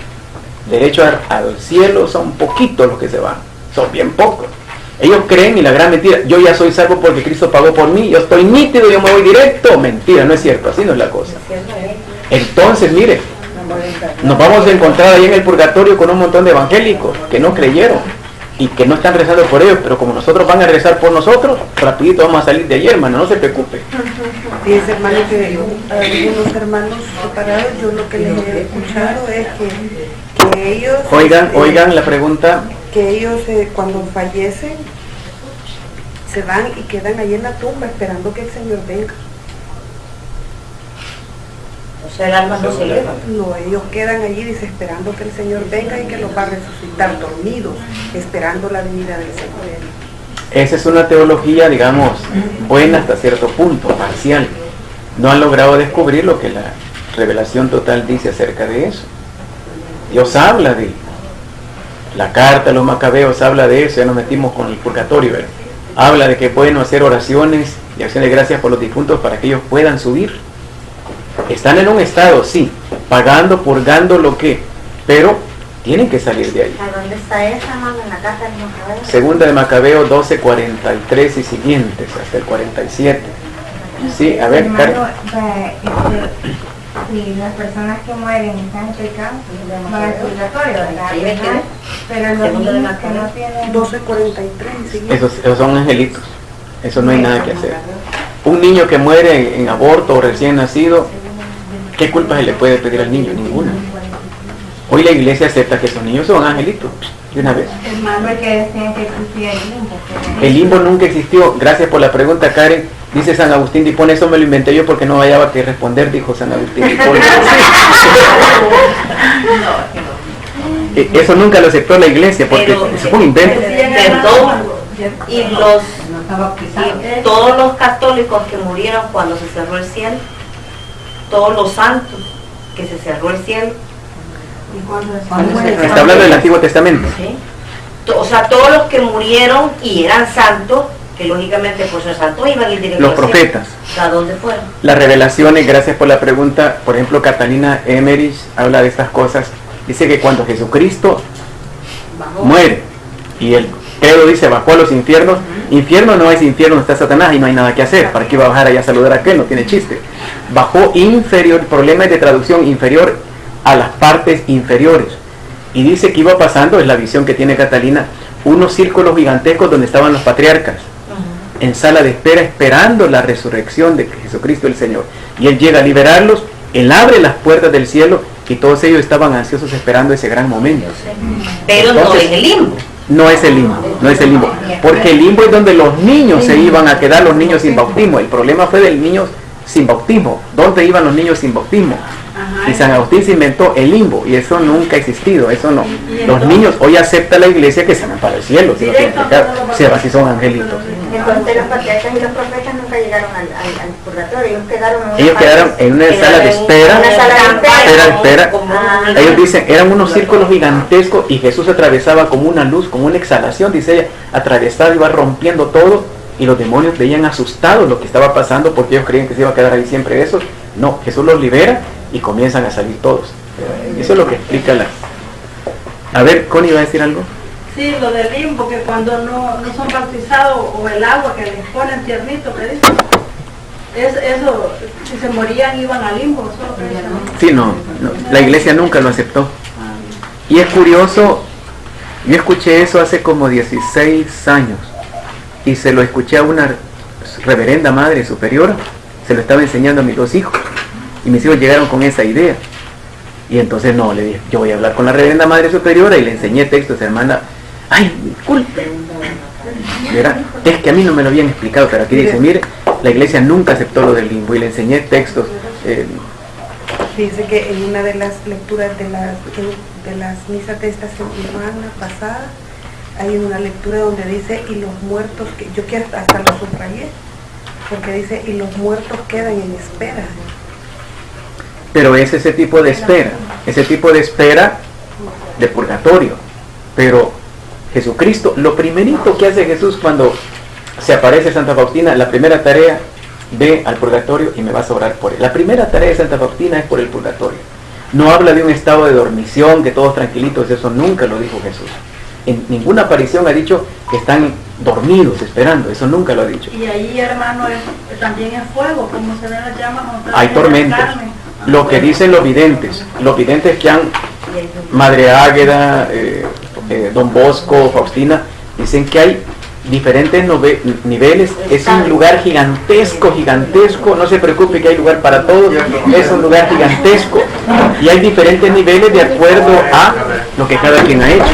al cielo son poquitos los que se van, son bien pocos. Ellos creen, y la gran mentira, yo ya soy salvo porque Cristo pagó por mí, yo estoy nítido, yo me voy directo. Mentira, no es cierto, así no es la cosa. Entonces, mire, nos vamos a encontrar ahí en el purgatorio con un montón de evangélicos que no creyeron y que no están rezando por ellos, pero como nosotros van a rezar por nosotros, rapidito vamos a salir de allí, hermano, no se preocupe. Fíjense, hermano, que algunos hermanos separados, yo lo que les he escuchado es que ellos... Oigan la pregunta. Que ellos cuando fallecen se van y quedan ahí en la tumba esperando que el Señor venga. O sea, el alma no se eleva. No, ellos quedan allí, dice, esperando que el Señor venga y que los va a resucitar dormidos, esperando la venida del Señor. Esa es una teología, digamos, buena hasta cierto punto, parcial. No han logrado descubrir lo que la revelación total dice acerca de eso. Dios habla de la carta a los macabeos, habla de eso, ya nos metimos con el purgatorio, ¿verdad? Habla de que es bueno hacer oraciones y acciones de gracias por los difuntos para que ellos puedan subir. Están en un estado, sí, pagando, purgando lo que, pero tienen que salir de ahí. ¿A dónde está esa, hermano? En la casa de Macabeo. Segunda de Macabeo 12, 43 y siguientes, hasta el 47. Sí, a ver, Karen. Si las personas que mueren están en pecado, van al purgatorio, ¿verdad? Pero los niños que no tienen... 12:43. Esos son angelitos. Eso no hay nada que hacer. Un niño que muere en aborto o recién nacido, ¿qué culpa se le puede pedir al niño? Ninguna. Hoy la iglesia acepta que esos niños son angelitos, de una vez. Hermano, que decían que existía el limbo. El limbo nunca existió. Gracias por la pregunta, Karen. Dice San Agustín de Hipona, eso me lo inventé yo porque no hallaba que responder, dijo San Agustín de Hipona. Eso nunca lo aceptó la iglesia porque es un invento. Perdón. Y todos los católicos que murieron cuando se cerró el cielo, todos los santos que se cerró el cielo. Está hablando del Antiguo Testamento. ¿Sí? O sea, todos los que murieron y eran santos, que lógicamente por ser santos iban a ir directo Los al cielo. profetas. ¿A dónde fueron? Las revelaciones, gracias por la pregunta. Por ejemplo, Catalina Emmerich habla de estas cosas. Dice que cuando Jesucristo muere y el credo dice bajó a los infiernos, infierno no es infierno, está Satanás y no hay nada que hacer. ¿Para qué iba a bajar allá a saludar a aquel? No tiene chiste. Bajó inferior, el problema es de traducción, inferior a las partes inferiores. Y dice que iba pasando, es la visión que tiene Catalina, unos círculos gigantescos donde estaban los patriarcas en sala de espera esperando la resurrección de Jesucristo el Señor. Y Él llega a liberarlos, Él abre las puertas del cielo y todos ellos estaban ansiosos esperando ese gran momento. Pero entonces, no es el limbo. No es el limbo, no es el limbo. Porque el limbo es donde los niños se iban a quedar, los niños sin bautismo. El problema fue del niño sin bautismo. ¿Dónde iban los niños sin bautismo? Y San Agustín se inventó el limbo y eso nunca ha existido, eso no. Los niños hoy acepta la iglesia que se van para el cielo, si no tienen pecado, si son angelitos. Entonces los patriarcas y los profetas nunca llegaron al purgatorio, ellos quedaron en una sala de espera, espera. Ellos dicen, eran unos círculos gigantescos y Jesús atravesaba como una luz, como una exhalación, dice ella, atravesaba y iba rompiendo todo y los demonios veían asustados lo que estaba pasando porque ellos creían que se iba a quedar ahí siempre eso. No, Jesús los libera y comienzan a salir todos. Eso es lo que explica la... A ver, Connie, ¿va a decir algo? Sí, lo del limbo, que cuando no son bautizados, o el agua que les ponen tiernito, que dicen, eso, si se morían iban al limbo. Eso. Sí, no, la iglesia nunca lo aceptó. Y es curioso, yo escuché eso hace como 16 años y se lo escuché a una reverenda madre superiora, se lo estaba enseñando a mis 2 hijos y mis hijos llegaron con esa idea y entonces no, le dije, yo voy a hablar con la reverenda madre superiora y le enseñé textos, hermana, ay, disculpe, es que a mí no me lo habían explicado, pero aquí dice, mire, la iglesia nunca aceptó lo del limbo y le enseñé textos. Dice que en una de las lecturas de las misas de esta semana pasada hay una lectura donde dice, y los muertos, que yo quiero hasta lo subrayé, porque dice, y los muertos quedan en espera. Pero es ese tipo de espera de purgatorio. Pero Jesucristo, lo primerito que hace Jesús cuando se aparece Santa Faustina, la primera tarea, ve al purgatorio y me vas a orar por él. La primera tarea de Santa Faustina es por el purgatorio. No habla de un estado de dormición, que todos tranquilitos, eso nunca lo dijo Jesús. En ninguna aparición ha dicho que están dormidos esperando, eso nunca lo ha dicho. Y ahí, hermano, también es fuego, como se ven las llamas. Hay tormentos. Lo que dicen los videntes que han, Madre Águeda, Don Bosco, Faustina, dicen que hay diferentes niveles, es un lugar gigantesco, no se preocupe que hay lugar para todos, es un lugar gigantesco y hay diferentes niveles de acuerdo a lo que cada quien ha hecho.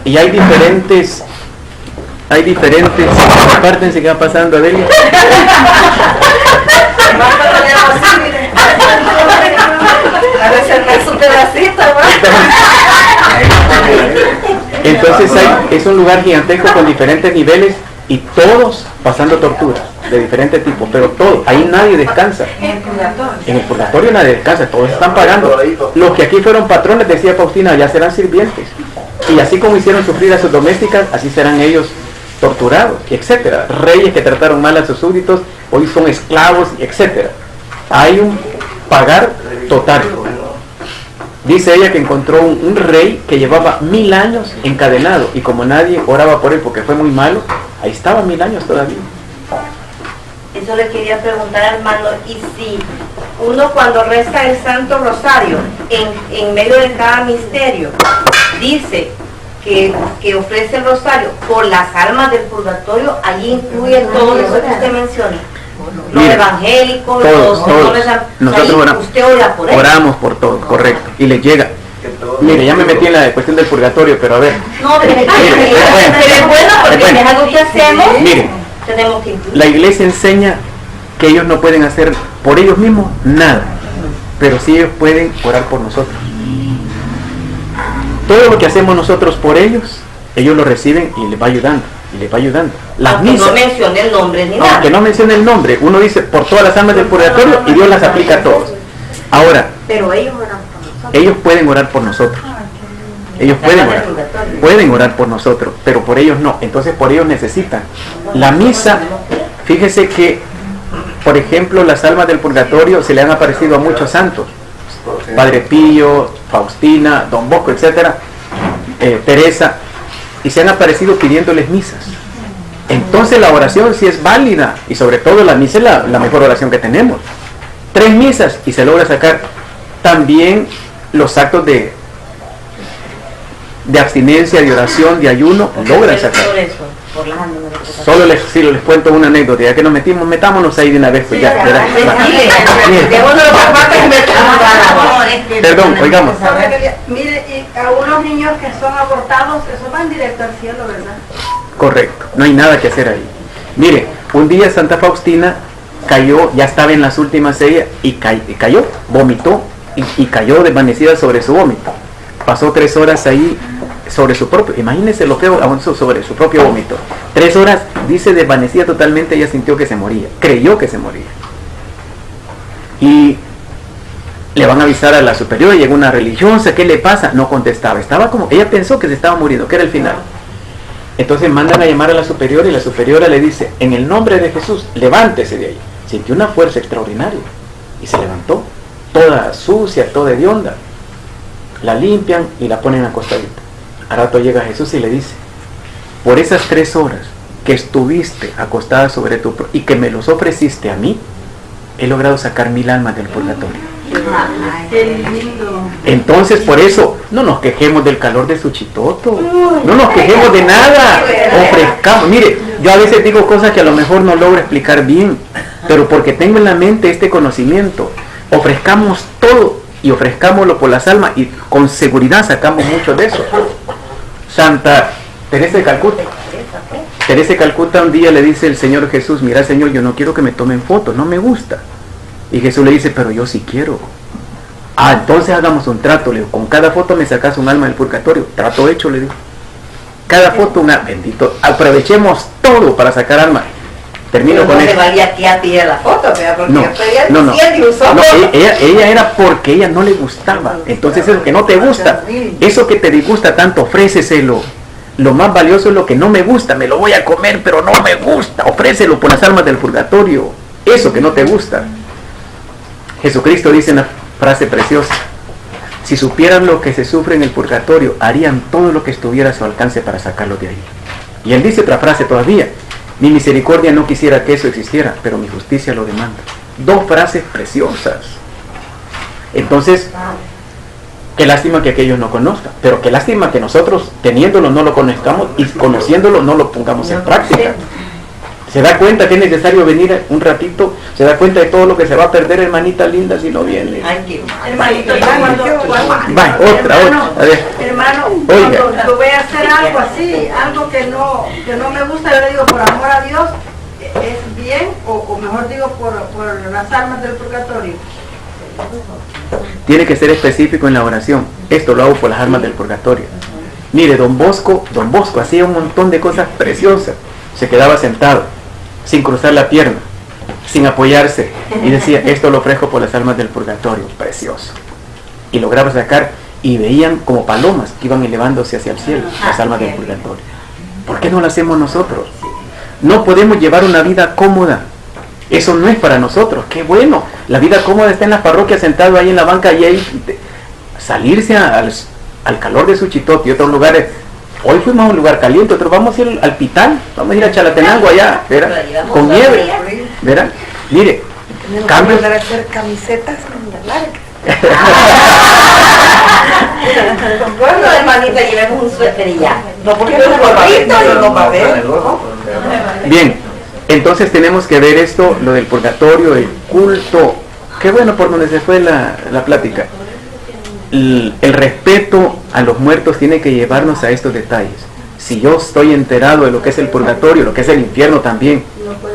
Y hay diferentes, apártense que va pasando, Adelia. Entonces es un lugar gigantesco con diferentes niveles y todos pasando torturas de diferentes tipos, pero todos, ahí nadie descansa. En el purgatorio nadie descansa, todos están pagando. Los que aquí fueron patrones, decía Faustina, ya serán sirvientes. Y así como hicieron sufrir a sus domésticas, así serán ellos torturados, etcétera. Reyes que trataron mal a sus súbditos, hoy son esclavos, etcétera. Hay un pagar total. Dice ella que encontró un rey que llevaba 1000 años encadenado, y como nadie oraba por él porque fue muy malo, ahí estaba 1000 años todavía. Eso le quería preguntar, hermano, y si uno cuando reza el Santo Rosario, en medio de cada misterio, dice que ofrece el rosario por las almas del purgatorio, allí incluye todo eso que usted menciona. Los evangélicos, todos. Nosotros oramos, usted ora por ellos. Oramos por todos, correcto. Y les llega. Mire, ya me metí en la cuestión del purgatorio, pero a ver. No, pero es bueno porque es algo que hacemos. Mire, tenemos que incluir. La iglesia enseña que ellos no pueden hacer por ellos mismos nada, pero sí ellos pueden orar por nosotros. Todo lo que hacemos nosotros por ellos, ellos lo reciben y les va ayudando. Y les va ayudando. Las misas, no mencione el nombre ni nada. Aunque no mencione el nombre, uno dice por todas las almas del purgatorio y Dios las aplica a todos. Ahora, pero ellos oran por nosotros. Ellos pueden orar por nosotros. Ellos pueden orar por nosotros, pero por ellos no. Entonces por ellos necesitan. La misa, fíjese que, por ejemplo, las almas del purgatorio se le han aparecido a muchos santos. Padre Pío, Faustina, Don Bosco, etcétera, Teresa, y se han aparecido pidiéndoles misas. Entonces la oración sí es válida, y sobre todo la misa es la mejor oración que tenemos. 3 misas y se logra sacar. También los actos de abstinencia, de oración, de ayuno, logran sacar. Solo les cuento una anécdota, ya que nos metámonos ahí de una vez, pues ya. Perdón, oigamos. Mire, y a unos niños que son abortados, eso van directo al cielo, ¿verdad? Correcto, no hay nada que hacer ahí. Mire, un día Santa Faustina cayó, ya estaba en las últimas 6 y cayó, vomitó y cayó desvanecida sobre su vómito. Pasó 3 horas ahí sobre su propio, imagínense lo que avanzó sobre su propio vómito. 3 horas, dice, desvanecida totalmente, ella sintió que se moría, creyó que se moría. Y le van a avisar a la superiora, llegó una religiosa, ¿qué le pasa? No contestaba, estaba como, ella pensó que se estaba muriendo, que era el final. Entonces mandan a llamar a la superiora y la superiora le dice, en el nombre de Jesús, levántese de ahí. Sintió una fuerza extraordinaria y se levantó, toda sucia, toda hedionda. La limpian y la ponen acostadita. A rato llega Jesús y le dice, por esas 3 horas que estuviste acostada sobre tu y que me los ofreciste a mí, he logrado sacar 1000 almas del purgatorio. Entonces por eso no nos quejemos del calor de Suchitoto, no nos quejemos de nada, ofrezcamos. Mire, yo a veces digo cosas que a lo mejor no logro explicar bien, pero porque tengo en la mente este conocimiento, ofrezcamos todo y ofrezcámoslo por las almas y con seguridad sacamos mucho de eso. Santa Teresa de Calcuta. Teresa de Calcuta un día le dice el Señor Jesús, mira Señor, yo no quiero que me tomen fotos, no me gusta. Y Jesús le dice, pero yo sí quiero. Ah, entonces hagamos un trato, le digo, con cada foto me sacas un alma del purgatorio. Trato hecho, le digo. Cada foto una, bendito, aprovechemos todo para sacar alma. Termino con esto. Valía que a tirar la foto, porque no, ella era porque ella no le gustaba. Entonces eso que no te gusta, eso que te disgusta tanto, ofréceselo. Lo más valioso es lo que no me gusta, me lo voy a comer, pero no me gusta. Ofrécelo por las almas del purgatorio. Eso que no te gusta. Jesucristo dice una frase preciosa: si supieran lo que se sufre en el purgatorio, harían todo lo que estuviera a su alcance para sacarlo de ahí. Y él dice otra frase todavía: mi misericordia no quisiera que eso existiera, pero mi justicia lo demanda. 2 frases preciosas. Entonces, qué lástima que aquellos no conozcan, pero qué lástima que nosotros, teniéndolo, no lo conozcamos y conociéndolo, no lo pongamos en práctica. Se da cuenta que es necesario venir un ratito, se da cuenta de todo lo que se va a perder, hermanita linda, si no viene. Hermanito, otra. A ver. Hermano, oiga, cuando voy a hacer algo así, algo que no me gusta, yo le digo, por amor a Dios, ¿es bien? O mejor digo, por las almas del purgatorio. Tiene que ser específico en la oración. Esto lo hago por las almas del purgatorio. Mire, Don Bosco hacía un montón de cosas preciosas. Se quedaba sentado, sin cruzar la pierna, sin apoyarse, y decía, esto lo ofrezco por las almas del purgatorio. Precioso. Y lograba sacar, y veían como palomas que iban elevándose hacia el cielo, las almas del purgatorio. ¿Por qué no lo hacemos nosotros? No podemos llevar una vida cómoda. Eso no es para nosotros. Qué bueno. La vida cómoda está en las parroquias, sentado ahí en la banca, y ahí salirse al calor de Suchitoto y otros lugares. Hoy fuimos a un lugar caliente, otros vamos a ir al Pital, vamos a ir a Chalatenango allá, ¿verdad? Con nieve, ¿verdad? Mire, Cambios de hacer camisetas largas. Bueno, hermanita, llevemos un suéter y ya. No, porque es un gorrito y no va a ver. Bien, entonces tenemos que ver esto, lo del purgatorio, el culto. Qué bueno por donde se fue la plática. El respeto a los muertos tiene que llevarnos a estos detalles. Si yo estoy enterado de lo que es el purgatorio, lo que es el infierno también,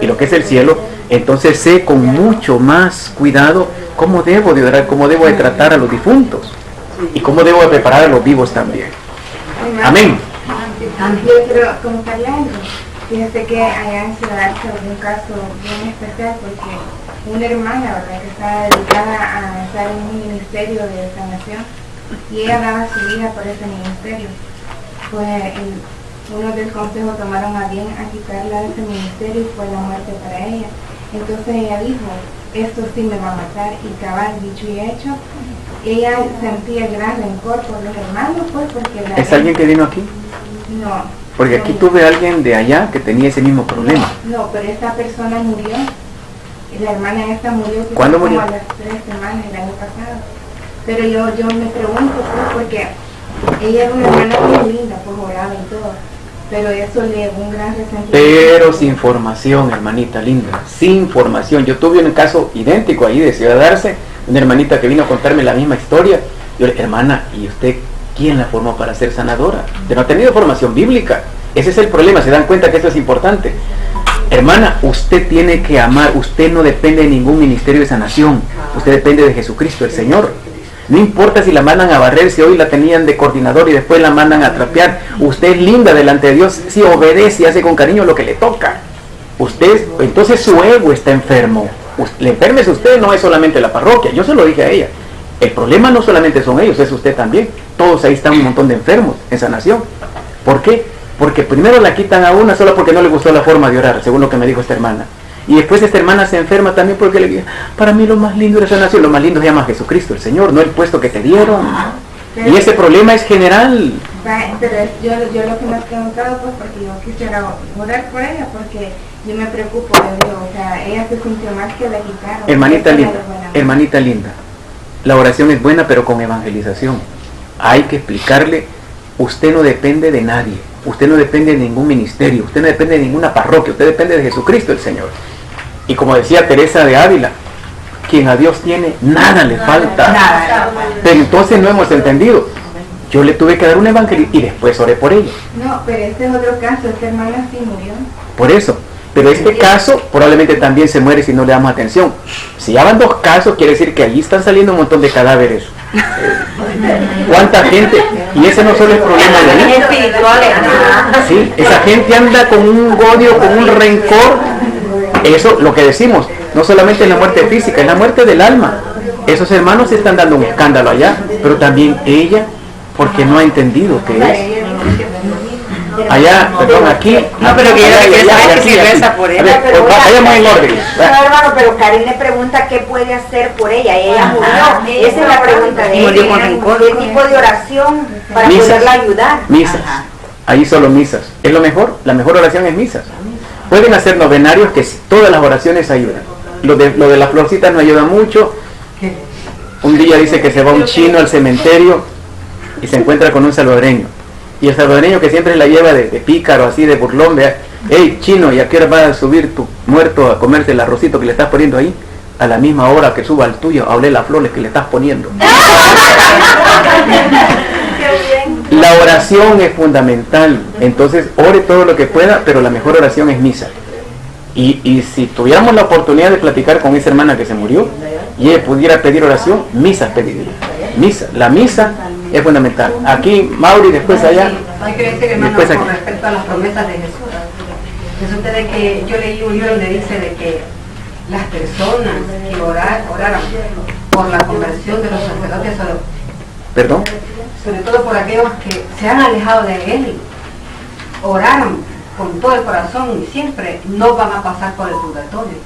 y lo que es el cielo, entonces sé con mucho más cuidado cómo debo de orar, cómo debo de tratar a los difuntos, y cómo debo de preparar a los vivos también. Amén. Yo quiero comentarle algo. Fíjese que allá en Ciudad Alta hubo un caso bien especial porque una hermana, ¿verdad?, que estaba dedicada a estar en un ministerio de sanación y ella daba su vida por ese ministerio. Pues unos del consejo tomaron a bien a quitarla de ese ministerio y fue la muerte para ella. Entonces ella dijo, esto sí me va a matar, y cabal, dicho y hecho, ella sentía gran rencor por los hermanos, pues porque ¿Es alguien que vino aquí? No. Porque aquí tuve a alguien de allá que tenía ese mismo problema. No, pero esta persona murió. La hermana esta murió. ¿Cuándo murió? Como a las 3 semanas, el año pasado. Pero yo me pregunto, pues, porque ella era una hermana muy linda, pues oraba y todo. Pero eso le dio un gran resentimiento. Pero sin formación, hermanita linda, sin formación. Yo tuve un caso idéntico ahí de Ciudad Arce, una hermanita que vino a contarme la misma historia. Yo le dije, hermana, ¿y usted quién la formó para ser sanadora? De no ha tenido formación bíblica. Ese es el problema, se dan cuenta que esto es importante. Hermana, usted tiene que amar, usted no depende de ningún ministerio de sanación, usted depende de Jesucristo, el Señor. No importa si la mandan a barrer, si hoy la tenían de coordinador y después la mandan a trapear, usted es linda delante de Dios, si obedece y hace con cariño lo que le toca. Usted, entonces su ego está enfermo. Le enfermes usted, no es solamente la parroquia, yo se lo dije a ella. El problema no solamente son ellos, es usted también. Todos ahí están un montón de enfermos en sanación. ¿Por qué? Porque primero la quitan a una solo porque no le gustó la forma de orar, según lo que me dijo esta hermana. Y después esta hermana se enferma también porque le dice, para mí lo más lindo de la sanación, lo más lindo se llama Jesucristo, el Señor, no el puesto que te dieron. Y ese problema es general. Pero yo lo que me he preguntado, pues, porque yo quisiera orar por ella, porque yo me preocupo, yo digo, o sea, ella se sintió mal que la quitaron. Hermanita linda, la oración es buena, pero con evangelización. Hay que explicarle, usted no depende de nadie, usted no depende de ningún ministerio, usted no depende de ninguna parroquia, usted depende de Jesucristo el Señor. Y como decía Teresa de Ávila, quien a Dios tiene, nada le falta. Pero entonces no hemos entendido. Yo le tuve que dar un evangelio y después oré por ella. No, pero este es otro caso, esta hermana sí murió. Por eso. Pero este caso probablemente también se muere si no le damos atención. Si ya van 2 casos, quiere decir que allí están saliendo un montón de cadáveres. ¿Cuánta gente? Y ese no solo es problema de ahí. Sí, esa gente anda con un odio, con un rencor. Eso, lo que decimos, no solamente es la muerte física, es la muerte del alma. Esos hermanos se están dando un escándalo allá, pero también ella, porque no ha entendido qué es. Allá, perdón, aquí. No, pero que ella que se reza por ella. Vayamos en orden. No, hermano, pero Karen le pregunta qué puede hacer por ella. Ella murió. Esa es la pregunta de ella. ¿Qué tipo de oración para poderla ayudar? Misas. Ahí solo misas. ¿Es lo mejor? La mejor oración es misas. Pueden hacer novenarios que todas las oraciones ayudan. Lo de las florcitas no ayuda mucho. Un día dice que se va un chino al cementerio y se encuentra con un salvadoreño. Y el salvadoreño, que siempre la lleva de pícaro, así de burlón, vea, hey chino, ¿y a qué hora va a subir tu muerto a comerse el arrocito que le estás poniendo ahí? A la misma hora que suba el tuyo, a oler las flores que le estás poniendo. La oración es fundamental, entonces ore todo lo que pueda, pero la mejor oración es misa. Y si tuviéramos la oportunidad de platicar con esa hermana que se murió y ella pudiera pedir oración, misa pediría. Misa, la misa es fundamental. Aquí Mauri, después allá. Hay que decir, hermano, con respecto a las promesas de Jesús. Resulta de que yo leí un libro donde dice de que las personas que oraran por la conversión de los sacerdotes, ¿Perdón? sobre todo por aquellos que se han alejado de él, oraron con todo el corazón y siempre no van a pasar por el purgatorio.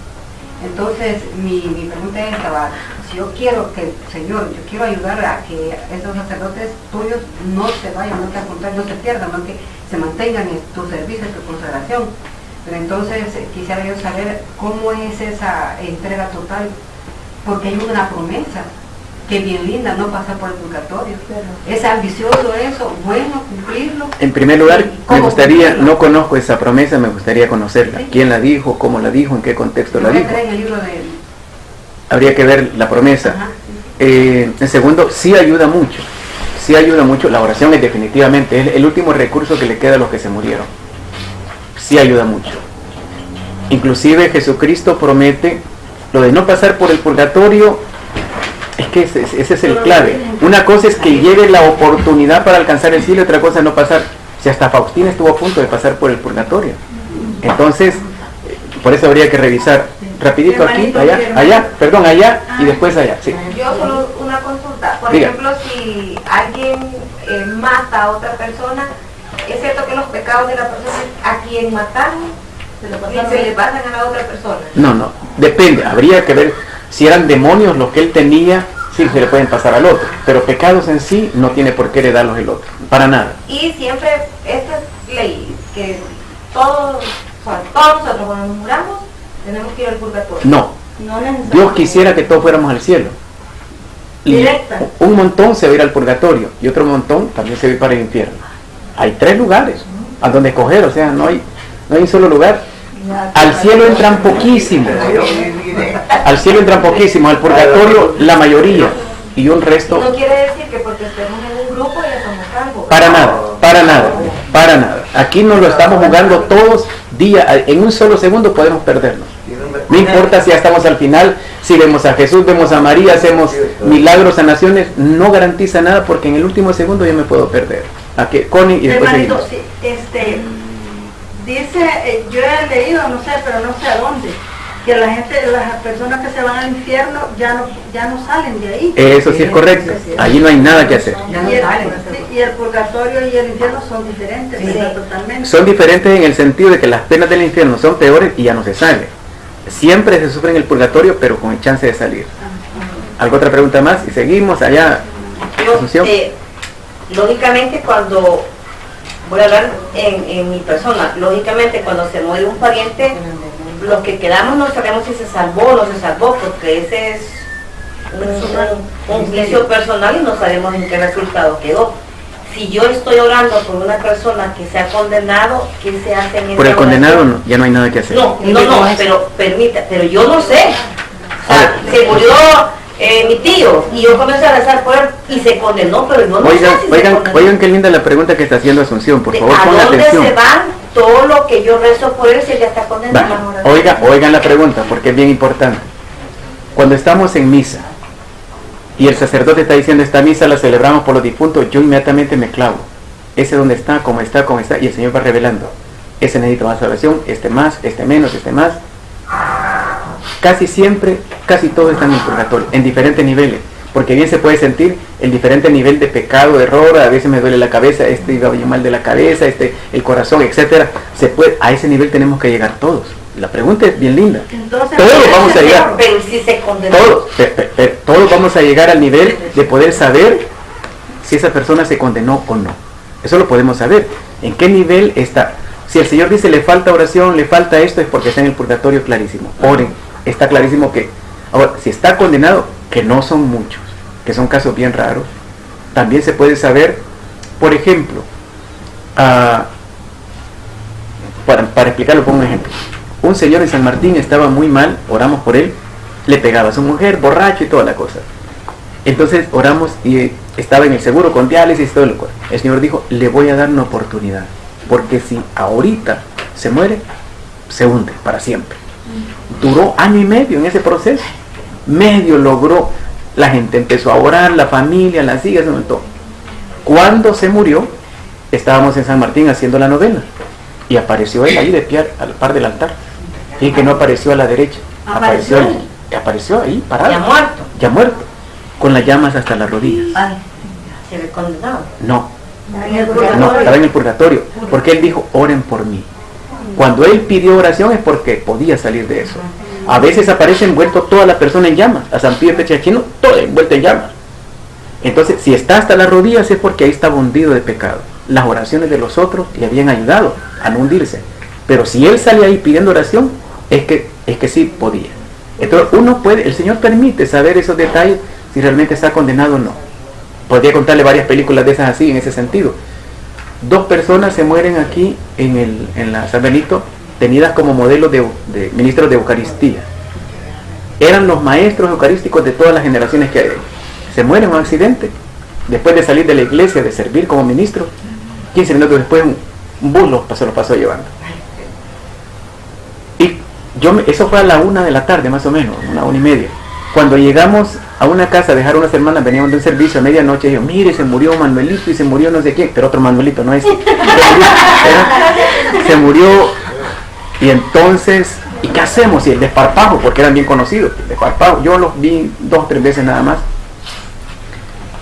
Entonces, mi pregunta es esta, si yo quiero que, Señor, yo quiero ayudar a que esos sacerdotes tuyos no se vayan, no se pierdan, no que se mantengan en tu servicio, en tu consagración. Pero entonces quisiera yo saber cómo es esa entrega total, porque hay una promesa que es bien linda, no pasar por el purgatorio. Es ambicioso eso, bueno, cumplirlo. En primer lugar, me gustaría, cumplirlo? no conozco esa promesa, me gustaría conocerla. ¿Quién la dijo? ¿Cómo la dijo? ¿En qué contexto la dijo? En el libro de... Habría que ver la promesa. Ajá. En segundo, sí ayuda mucho, la oración es definitivamente es el último recurso que le queda a los que se murieron. Sí ayuda mucho. Inclusive Jesucristo promete lo de no pasar por el purgatorio. Es que ese es el clave. Una cosa es que lleve la oportunidad para alcanzar el cielo, otra cosa es no pasar. Si hasta Faustina estuvo a punto de pasar por el purgatorio. Entonces, por eso habría que revisar rapidito aquí, allá y después allá. Sí. Yo solo una consulta. Por Diga. ejemplo, si alguien mata a otra persona, ¿es cierto que los pecados de la persona a quien mataron se le pasan a la otra persona? No, depende, habría que ver si eran demonios los que él tenía, sí se le pueden pasar al otro, pero pecados en sí no tiene por qué heredarlos el otro, para nada. Y siempre, esta es ley, que todos nosotros cuando nos muramos tenemos que ir al purgatorio. No, Dios quisiera que todos fuéramos al cielo. Y Directa. un montón se va a ir al purgatorio y otro montón también se va a ir para el infierno. Hay 3 lugares a donde escoger, o sea, no hay un solo lugar. Al cielo entran poquísimos. Al cielo entran poquísimos, al purgatorio la mayoría y un resto. No quiere decir que porque estemos en un grupo ya somos salvos. Para nada. Aquí nos lo estamos jugando todos día, en un solo segundo podemos perdernos. No importa si ya estamos al final, si vemos a Jesús, vemos a María, hacemos milagros, sanaciones, no garantiza nada porque en el último segundo yo me puedo perder. ¿A qué? Connie y después Hermanito, seguimos. sí, dice, yo he leído, no sé, pero no sé a dónde, que las personas que se van al infierno ya no salen de ahí. Eso sí es correcto. Allí no hay nada que hacer. Y el purgatorio y el infierno son diferentes, ¿verdad? Totalmente. Son diferentes en el sentido de que las penas del infierno son peores y ya no se sale. Siempre se sufre en el purgatorio, pero con el chance de salir. ¿Alguna otra pregunta más? Y seguimos allá. Asunción. Lógicamente cuando, voy a hablar en mi persona, lógicamente cuando se muere un pariente, los que quedamos no sabemos si se salvó o no se salvó, porque ese es un juicio personal y no sabemos en qué resultado quedó. Si yo estoy orando por una persona que se ha condenado, ¿qué se hace en esa Por el condenado oración? no, ya no hay nada que hacer. No, pero yo no sé. O sea, se murió mi tío y yo comencé a rezar por él y se condenó, pero yo no sé si se condenó. Oigan qué linda la pregunta que está haciendo Asunción, por favor, ¿A pongan dónde atención. se van todo lo que yo rezo por él si él ya está condenado? Oigan la pregunta, porque es bien importante. Cuando estamos en misa y el sacerdote está diciendo esta misa la celebramos por los difuntos, yo inmediatamente me clavo. Ese donde está, cómo está, y el Señor va revelando. Ese necesita más oración, este más, este menos, este más. Casi siempre, casi todos están en el purgatorio, en diferentes niveles. Porque bien se puede sentir el diferente nivel de pecado, de error, a veces me duele la cabeza, iba mal de la cabeza, el corazón, etcétera. A ese nivel tenemos que llegar todos. La pregunta es bien linda. Entonces, todos vamos a llegar. Pero si se condenó. Todos vamos a llegar al nivel de poder saber si esa persona se condenó o no. Eso lo podemos saber. ¿En qué nivel está? Si el Señor dice le falta oración, le falta esto, es porque está en el purgatorio clarísimo. Oren. Está clarísimo que, ahora, si está condenado, que no son muchos, que son casos bien raros, también se puede saber, por ejemplo, para explicarlo, pongo un ejemplo. Un señor en San Martín estaba muy mal, oramos por él, le pegaba a su mujer, borracho y toda la cosa. Entonces oramos y estaba en el seguro con diálisis y todo lo cual. El Señor dijo, le voy a dar una oportunidad, porque si ahorita se muere, se hunde para siempre. Duró 1 año y medio en ese proceso. Medio logró, la gente empezó a orar, la familia, las hijas, se montó. Cuando se murió, estábamos en San Martín haciendo la novena y apareció él ahí de pie al par del altar. Y que no apareció a la derecha, apareció ahí parado. Ya muerto, con las llamas hasta las rodillas. ¿Se ve condenado? No, estaba en el purgatorio, porque él dijo, oren por mí. Cuando él pidió oración es porque podía salir de eso. A veces aparece envuelto toda la persona en llamas. A San Pío Petrarchino, todo envuelto en llamas. Entonces, si está hasta las rodillas es porque ahí estaba hundido de pecado. Las oraciones de los otros le habían ayudado a no hundirse. Pero si él sale ahí pidiendo oración, es que sí podía. Entonces, uno puede, el Señor permite saber esos detalles si realmente está condenado o no. Podría contarle varias películas de esas así, en ese sentido. 2 personas se mueren aquí en la San Benito, tenidas como modelos de ministros de Eucaristía. Eran los maestros eucarísticos de todas las generaciones que hay. Se mueren en un accidente, después de salir de la iglesia, de servir como ministro, 15 minutos después un bus los pasó llevando. Y eso fue a la 1 de la tarde más o menos, 1:30. Cuando llegamos a una casa a dejar unas hermanas, veníamos de un servicio a medianoche, y yo, mire, se murió Manuelito y se murió no sé quién, pero otro Manuelito, no es. Se murió, y entonces, ¿y qué hacemos? Y el desparpajo, porque eran bien conocidos, el desparpajo, yo los vi 2 o 3 veces nada más.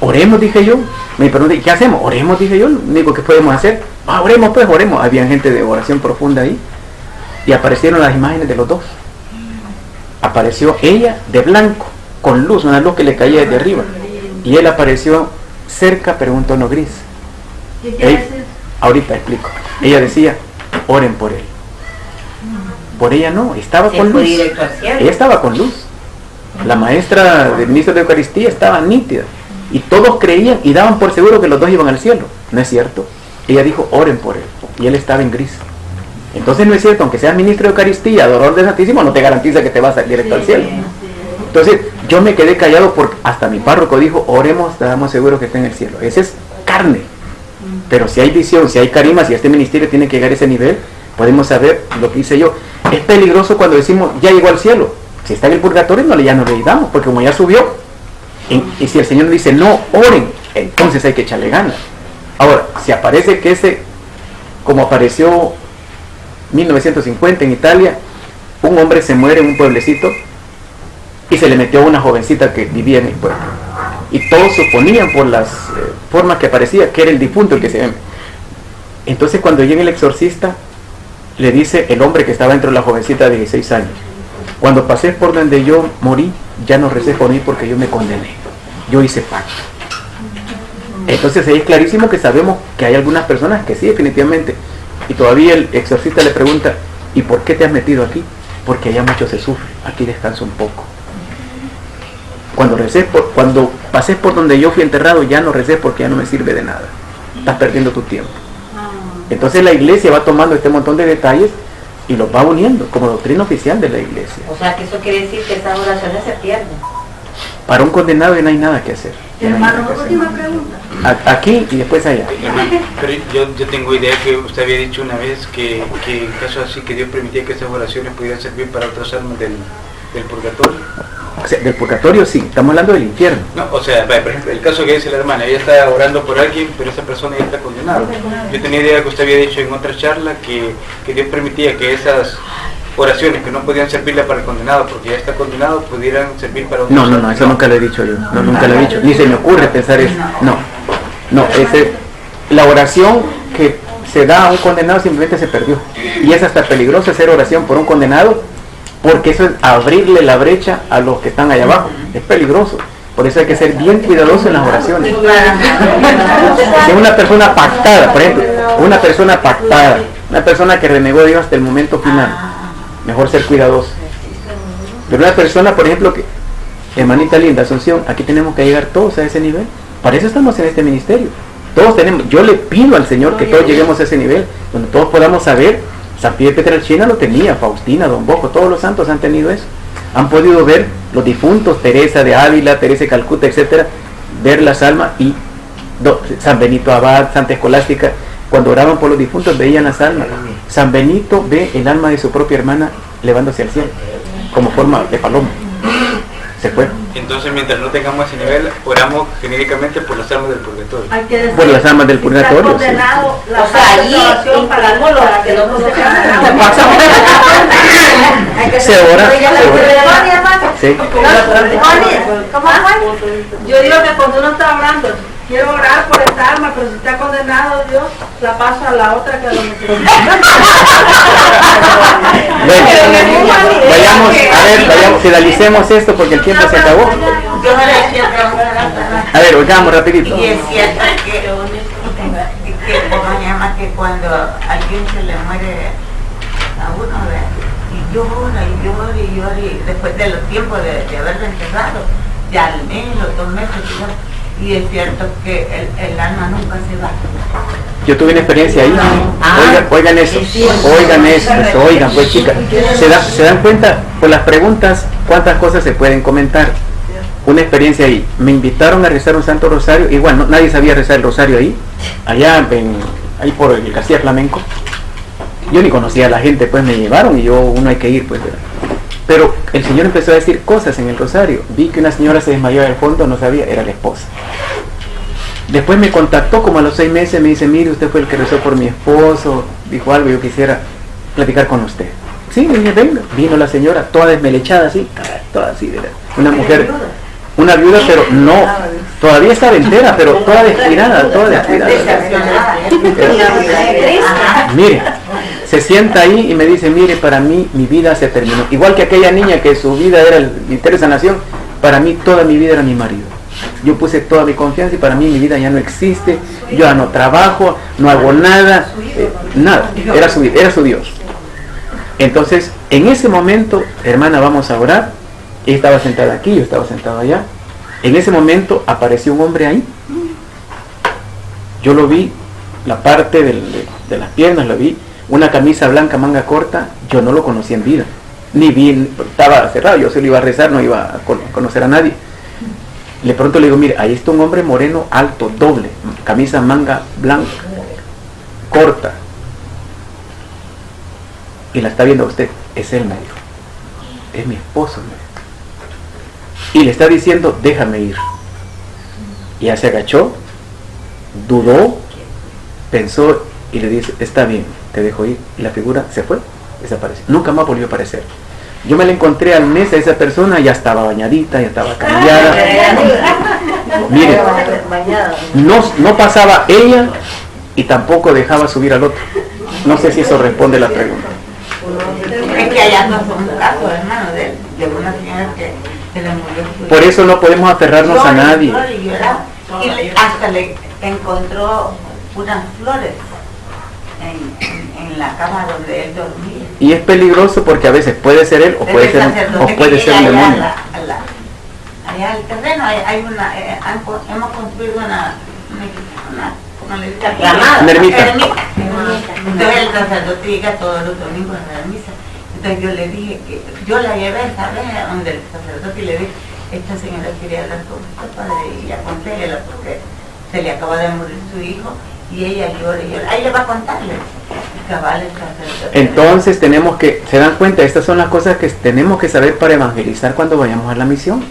Oremos, dije yo. Me pregunté, ¿qué hacemos? Oremos, dije yo. Lo único que podemos hacer, oremos pues, oremos. Había gente de oración profunda ahí. Y aparecieron las imágenes de los 2. Apareció ella de blanco, con luz, una luz que le caía desde arriba. Y él apareció cerca, pero un tono gris. Ahorita explico. Ella decía, oren por él. Por ella no, estaba con luz. Ella estaba con luz. La maestra del ministro de Eucaristía estaba nítida. Y todos creían y daban por seguro que los 2 iban al cielo. No es cierto. Ella dijo, oren por él. Y él estaba en gris. Entonces no es cierto, aunque seas ministro de Eucaristía, adorador del Santísimo, no te garantiza que te vas directo al cielo. Entonces yo me quedé callado porque hasta mi párroco dijo, oremos, estamos seguros que está en el cielo. Ese es carne. Pero si hay visión, si hay carisma, si este ministerio tiene que llegar a ese nivel, podemos saber lo que hice yo. Es peligroso cuando decimos, ya llegó al cielo. Si está en el purgatorio, ya no le ayudamos, porque como ya subió, y si el Señor dice no oren, entonces hay que echarle ganas. Ahora, si aparece que como apareció 1950 en Italia, un hombre se muere en un pueblecito y se le metió a una jovencita que vivía en el pueblo, y todos suponían por las formas que aparecía que era el difunto el que se ve. Entonces cuando llega el exorcista, le dice el hombre que estaba dentro de la jovencita de 16 años, cuando pasé por donde yo morí, ya no recé por mí porque yo me condené, yo hice pacto. Entonces ahí es clarísimo que sabemos que hay algunas personas que sí, definitivamente. Y todavía el exorcista le pregunta, ¿y por qué te has metido aquí? Porque allá mucho se sufre, aquí descansa un poco. Cuando pases por donde yo fui enterrado, ya no recé porque ya no me sirve de nada. Estás perdiendo tu tiempo. Entonces la iglesia va tomando este montón de detalles y los va uniendo como doctrina oficial de la iglesia. O sea, que eso quiere decir que esas oraciones se pierden. Para un condenado no hay nada que hacer. Hermano, última pregunta. Aquí y después allá. Pero yo tengo idea que usted había dicho una vez que en caso así que Dios permitía que esas oraciones pudieran servir para otras almas del purgatorio. O sea, del purgatorio sí, estamos hablando del infierno. No, o sea, por ejemplo, el caso que dice la hermana, ella está orando por alguien, pero esa persona ya está condenada. Yo tenía idea que usted había dicho en otra charla que Dios permitía que esas oraciones que no podían servirle para el condenado porque ya está condenado, pudieran servir para otros. No, eso nunca lo he dicho yo. No, nunca lo he dicho. Ni se me ocurre pensar eso. No, la oración que se da a un condenado simplemente se perdió. Y es hasta peligroso hacer oración por un condenado, porque eso es abrirle la brecha a los que están allá abajo. Es peligroso. Por eso hay que ser bien cuidadoso en las oraciones. Si una persona pactada, por ejemplo, una persona que renegó a Dios hasta el momento final, mejor ser cuidadoso. Pero una persona, por ejemplo, que, hermanita linda, Asunción, aquí tenemos que llegar todos a ese nivel. Para eso estamos en este ministerio. Todos tenemos, yo le pido al Señor que todos lleguemos a ese nivel, donde todos podamos saber. San Pío de Petrarchina lo tenía, Faustina, Don Bosco, todos los santos han tenido eso. Han podido ver los difuntos, Teresa de Ávila, Teresa de Calcuta, etcétera, ver las almas, y San Benito Abad, Santa Escolástica, cuando oraban por los difuntos veían las almas. San Benito ve el alma de su propia hermana elevándose al cielo, como forma de paloma. Se fue. Entonces, mientras no tengamos ese nivel, oramos genéricamente por las almas del purgatorio. Hay que decir, por las almas del purgatorio. Está condenado, sí. La o sea, ahí incluimos los que no se Se ora. Sí. Yo digo que cuando uno está orando quiero orar por esta alma, pero si está condenado Dios, la paso a la otra que lo necesita. Vayamos, finalicemos esto porque el tiempo se acabó. Yo me decía A ver, oigamos rapidito. y es cierto que como se llama, que cuando a alguien se le muere a uno, ¿verdad? Y llora, y después de los tiempos de haberlo enterrado, ya al mes, los 2 meses, y es cierto que el alma nunca se va. Yo tuve una experiencia ahí. Oigan eso, oigan pues chicas. ¿Se dan cuenta por las preguntas cuántas cosas se pueden comentar? Una experiencia ahí. Me invitaron a rezar un Santo Rosario. Igual nadie sabía rezar el rosario ahí. Allá ahí por el Castilla Flamenco. Yo ni conocía a la gente, pues me llevaron y uno hay que ir, pues. Pero el Señor empezó a decir cosas en el rosario. Vi que una señora se desmayó al fondo, no sabía, era la esposa. Después me contactó como a los 6 meses, me dice, mire, usted fue el que rezó por mi esposo, dijo algo, yo quisiera platicar con usted. Sí, le dije, venga. Vino la señora, toda desmelechada así, toda así, una mujer, una viuda, pero no, todavía estaba entera, pero toda descuidada, Mire, se sienta ahí y me dice, mire, para mí mi vida se terminó. Igual que aquella niña que su vida era el Ministerio de Sanación, para mí toda mi vida era mi marido. Yo puse toda mi confianza y para mí mi vida ya no existe, yo ya no trabajo, no hago nada, nada, era su Dios. Entonces, en ese momento, hermana, vamos a orar. Ella estaba sentada aquí, yo estaba sentado allá. En ese momento apareció un hombre ahí. Yo lo vi, la parte de las piernas, lo vi, una camisa blanca, manga corta. Yo no lo conocí en vida, ni vi, estaba cerrado, yo solo iba a rezar, no iba a conocer a nadie. De pronto le digo, mire, ahí está un hombre moreno, alto, doble, camisa manga blanca, corta. Y la está viendo usted, es él, me dijo. Es mi esposo, me dijo. Y le está diciendo, déjame ir. Y ya se agachó, dudó, pensó y le dice, está bien, te dejo ir. Y la figura se fue, desapareció. Nunca más volvió a aparecer. Yo me la encontré al mes a esa persona, ya estaba bañadita, ya estaba cambiada. Mire, no pasaba ella y tampoco dejaba subir al otro. No sé si eso responde la pregunta. Es que allá no fue un caso, hermano, de una señora que se le murió. Por eso no podemos aferrarnos a nadie. Y hasta le encontró unas flores en la cama donde él dormía. Y es peligroso porque a veces puede ser él o puede ser un demonio. Allá al terreno hay una, hemos construido una ¿cómo le dice? Una ermita. Entonces el sacerdote llega todos los domingos a la misa. Entonces yo le dije que yo la llevé esa vez donde el sacerdote y le dije, esta señora quería hablar con usted, padre, y aconsejela porque se le acaba de morir su hijo y ella llora y llora. Ahí le va a contarle. Cabal, el sacerdote. Entonces tenemos que, se dan cuenta, estas son las cosas que tenemos que saber para evangelizar cuando vayamos a la misión.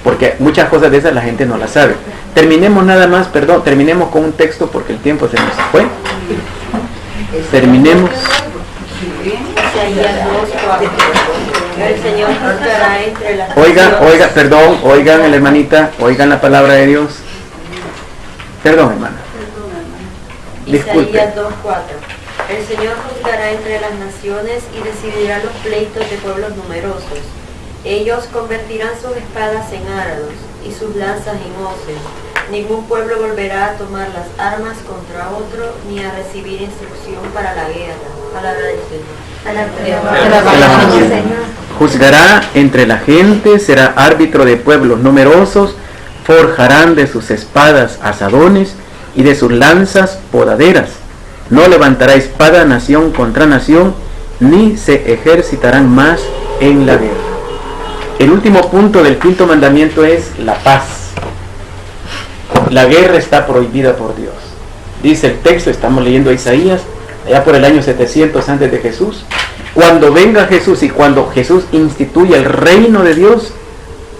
Porque muchas cosas de esas la gente no las sabe. Terminemos con un texto porque el tiempo se nos fue. Terminemos. Oigan, la hermanita, oigan la palabra de Dios. Perdón, hermana. Disculpe. Isaías 2:4. El Señor juzgará entre las naciones y decidirá los pleitos de pueblos numerosos. Ellos convertirán sus espadas en arados y sus lanzas en hoces. Ningún pueblo volverá a tomar las armas contra otro ni a recibir instrucción para la guerra. Palabra del Señor. Juzgará entre la gente, será árbitro de pueblos numerosos, forjarán de sus espadas asadones y de sus lanzas podaderas. No levantará espada nación contra nación, ni se ejercitarán más en la guerra. El último punto del 5º mandamiento es la paz. La guerra está prohibida por Dios. Dice el texto, estamos leyendo Isaías, allá por el año 700 antes de Jesús. Cuando venga Jesús y cuando Jesús instituya el reino de Dios,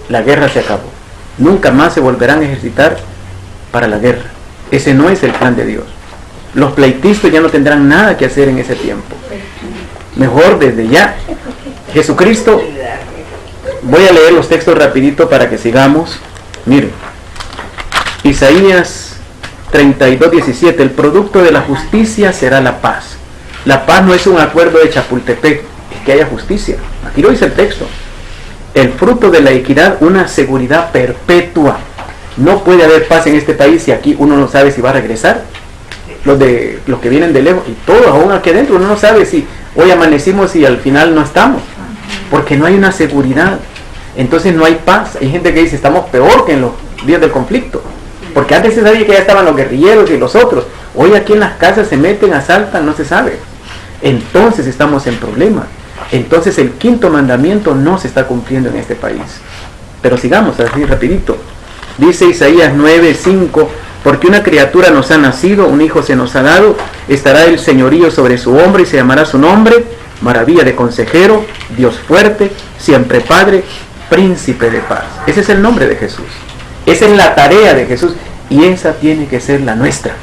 la guerra se acabó. Nunca más se volverán a ejercitar para la guerra. Ese no es el plan de Dios. Los pleitistas ya no tendrán nada que hacer en ese tiempo. Mejor desde ya. Jesucristo, voy a leer los textos rapidito para que sigamos. Miren, Isaías 32:17, el producto de la justicia será la paz. La paz no es un acuerdo de Chapultepec, es que haya justicia. Aquí lo dice el texto. El fruto de la equidad, una seguridad perpetua. No puede haber paz en este país si aquí uno no sabe si va a regresar. Los que vienen de lejos, y todos aún aquí adentro, uno no sabe si hoy amanecimos y al final no estamos, porque no hay una seguridad. Entonces no hay paz. Hay gente que dice, estamos peor que en los días del conflicto, porque antes se sabía que ya estaban los guerrilleros y los otros. Hoy aquí en las casas se meten, asaltan, no se sabe. Entonces estamos en problemas. Entonces el quinto mandamiento no se está cumpliendo en este país. Pero sigamos así rapidito. Dice Isaías 9:5, porque una criatura nos ha nacido, un hijo se nos ha dado, estará el señorío sobre su hombro y se llamará su nombre, maravilla de consejero, Dios fuerte, siempre Padre, príncipe de paz. Ese es el nombre de Jesús. Esa es la tarea de Jesús y esa tiene que ser la nuestra.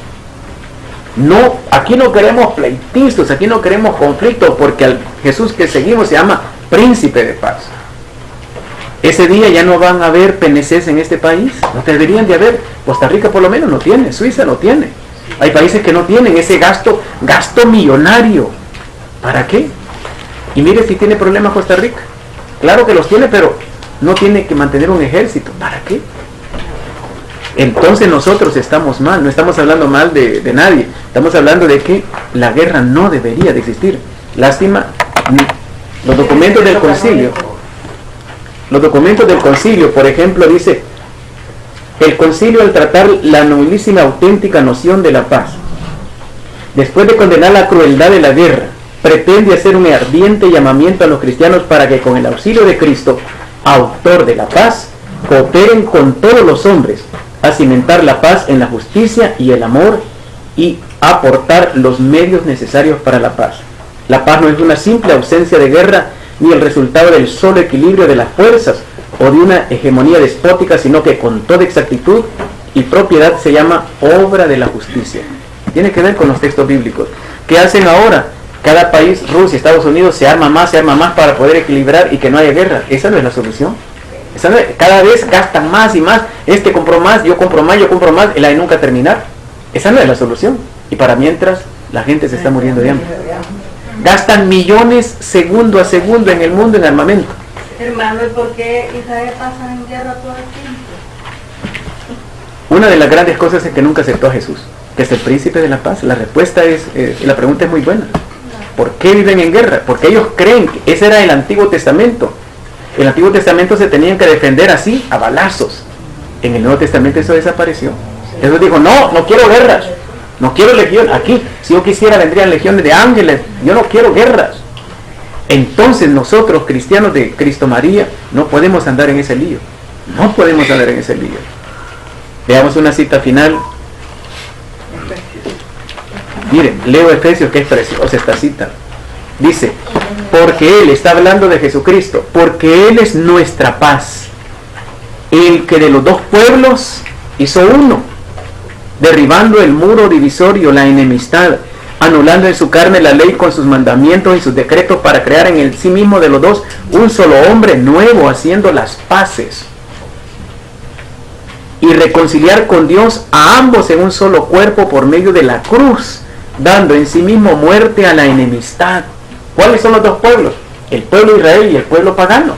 No, aquí no queremos pleitistas, aquí no queremos conflictos, porque al Jesús que seguimos se llama príncipe de paz. Ese día ya no van a haber PNCs en este país, no deberían de haber. Costa Rica por lo menos no tiene, Suiza no tiene. Hay países que no tienen ese gasto millonario. ¿Para qué? Y mire si tiene problemas Costa Rica. Claro que los tiene, pero no tiene que mantener un ejército. ¿Para qué? Entonces nosotros estamos mal, no estamos hablando mal de nadie, estamos hablando de que la guerra no debería de existir. Lástima, los documentos del concilio, por ejemplo, dice, el concilio al tratar la nobilísima auténtica noción de la paz, después de condenar la crueldad de la guerra, pretende hacer un ardiente llamamiento a los cristianos para que con el auxilio de Cristo, autor de la paz, cooperen con todos los hombres a cimentar la paz en la justicia y el amor y aportar los medios necesarios para la paz. La paz no es una simple ausencia de guerra ni el resultado del solo equilibrio de las fuerzas o de una hegemonía despótica, sino que con toda exactitud y propiedad se llama obra de la justicia. Tiene que ver con los textos bíblicos. ¿Qué hacen ahora? Cada país, Rusia, Estados Unidos, se arma más para poder equilibrar y que no haya guerra. Esa no es la solución. Cada vez gastan más y más. Este compró más, yo compro más, y la de nunca terminar. Esa no es la solución. Y para mientras, la gente se está muriendo de hambre. Gastan millones segundo a segundo en el mundo en armamento. Hermano, ¿y por qué Israel pasa en guerra todo el tiempo? Una de las grandes cosas es que nunca aceptó a Jesús, que es el príncipe de la paz. La respuesta la pregunta es muy buena. ¿Por qué viven en guerra? Porque ellos creen que ese era el Antiguo Testamento. El Antiguo Testamento se tenían que defender así, a balazos. En el Nuevo Testamento eso desapareció. Jesús dijo, no quiero guerras, no quiero legión. Aquí, si yo quisiera, vendrían legiones de ángeles. Yo no quiero guerras. Entonces nosotros, cristianos de Cristo María, no podemos andar en ese lío. No podemos andar en ese lío. Veamos una cita final. Miren, leo Efesios, que es preciosa esta cita. Dice, porque Él está hablando de Jesucristo, porque Él es nuestra paz, el que de los dos pueblos hizo uno, derribando el muro divisorio, la enemistad, anulando en su carne la ley con sus mandamientos y sus decretos para crear en el sí mismo de los dos un solo hombre nuevo, haciendo las paces y reconciliar con Dios a ambos en un solo cuerpo por medio de la cruz, dando en sí mismo muerte a la enemistad. ¿Cuáles son los dos pueblos? El pueblo de Israel y el pueblo pagano.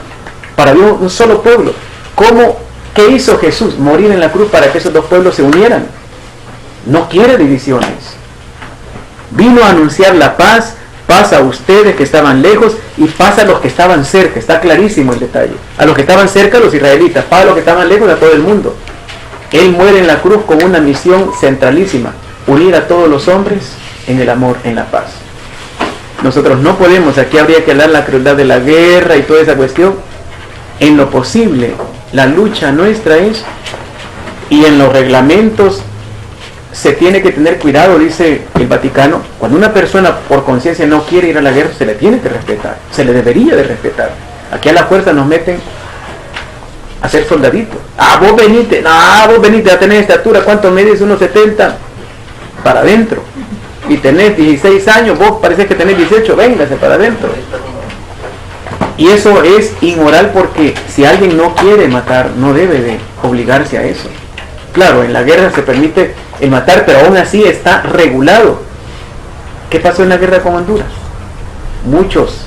Para Dios un solo pueblo. ¿Qué hizo Jesús? Morir en la cruz para que esos dos pueblos se unieran. No quiere divisiones. Vino a anunciar la paz, paz a ustedes que estaban lejos y paz a los que estaban cerca. Está clarísimo el detalle. A los que estaban cerca, los israelitas, paz a los que estaban lejos, a todo el mundo. Él muere en la cruz con una misión centralísima: unir a todos los hombres en el amor, en la paz. Nosotros no podemos, aquí habría que hablar la crueldad de la guerra y toda esa cuestión. En lo posible, la lucha nuestra es, y en los reglamentos se tiene que tener cuidado, dice el Vaticano, cuando una persona por conciencia no quiere ir a la guerra, se le tiene que respetar, se le debería de respetar. Aquí a la fuerza nos meten a ser soldaditos. Vos venite, a tener estatura, ¿cuánto mides? 1.70, para adentro. Y tenés 16 años, vos parecés que tenés 18, véngase para adentro. Y eso es inmoral, porque si alguien no quiere matar, no debe de obligarse a eso. Claro, en la guerra se permite el matar, pero aún así está regulado. ¿Qué pasó en la guerra con Honduras? Muchos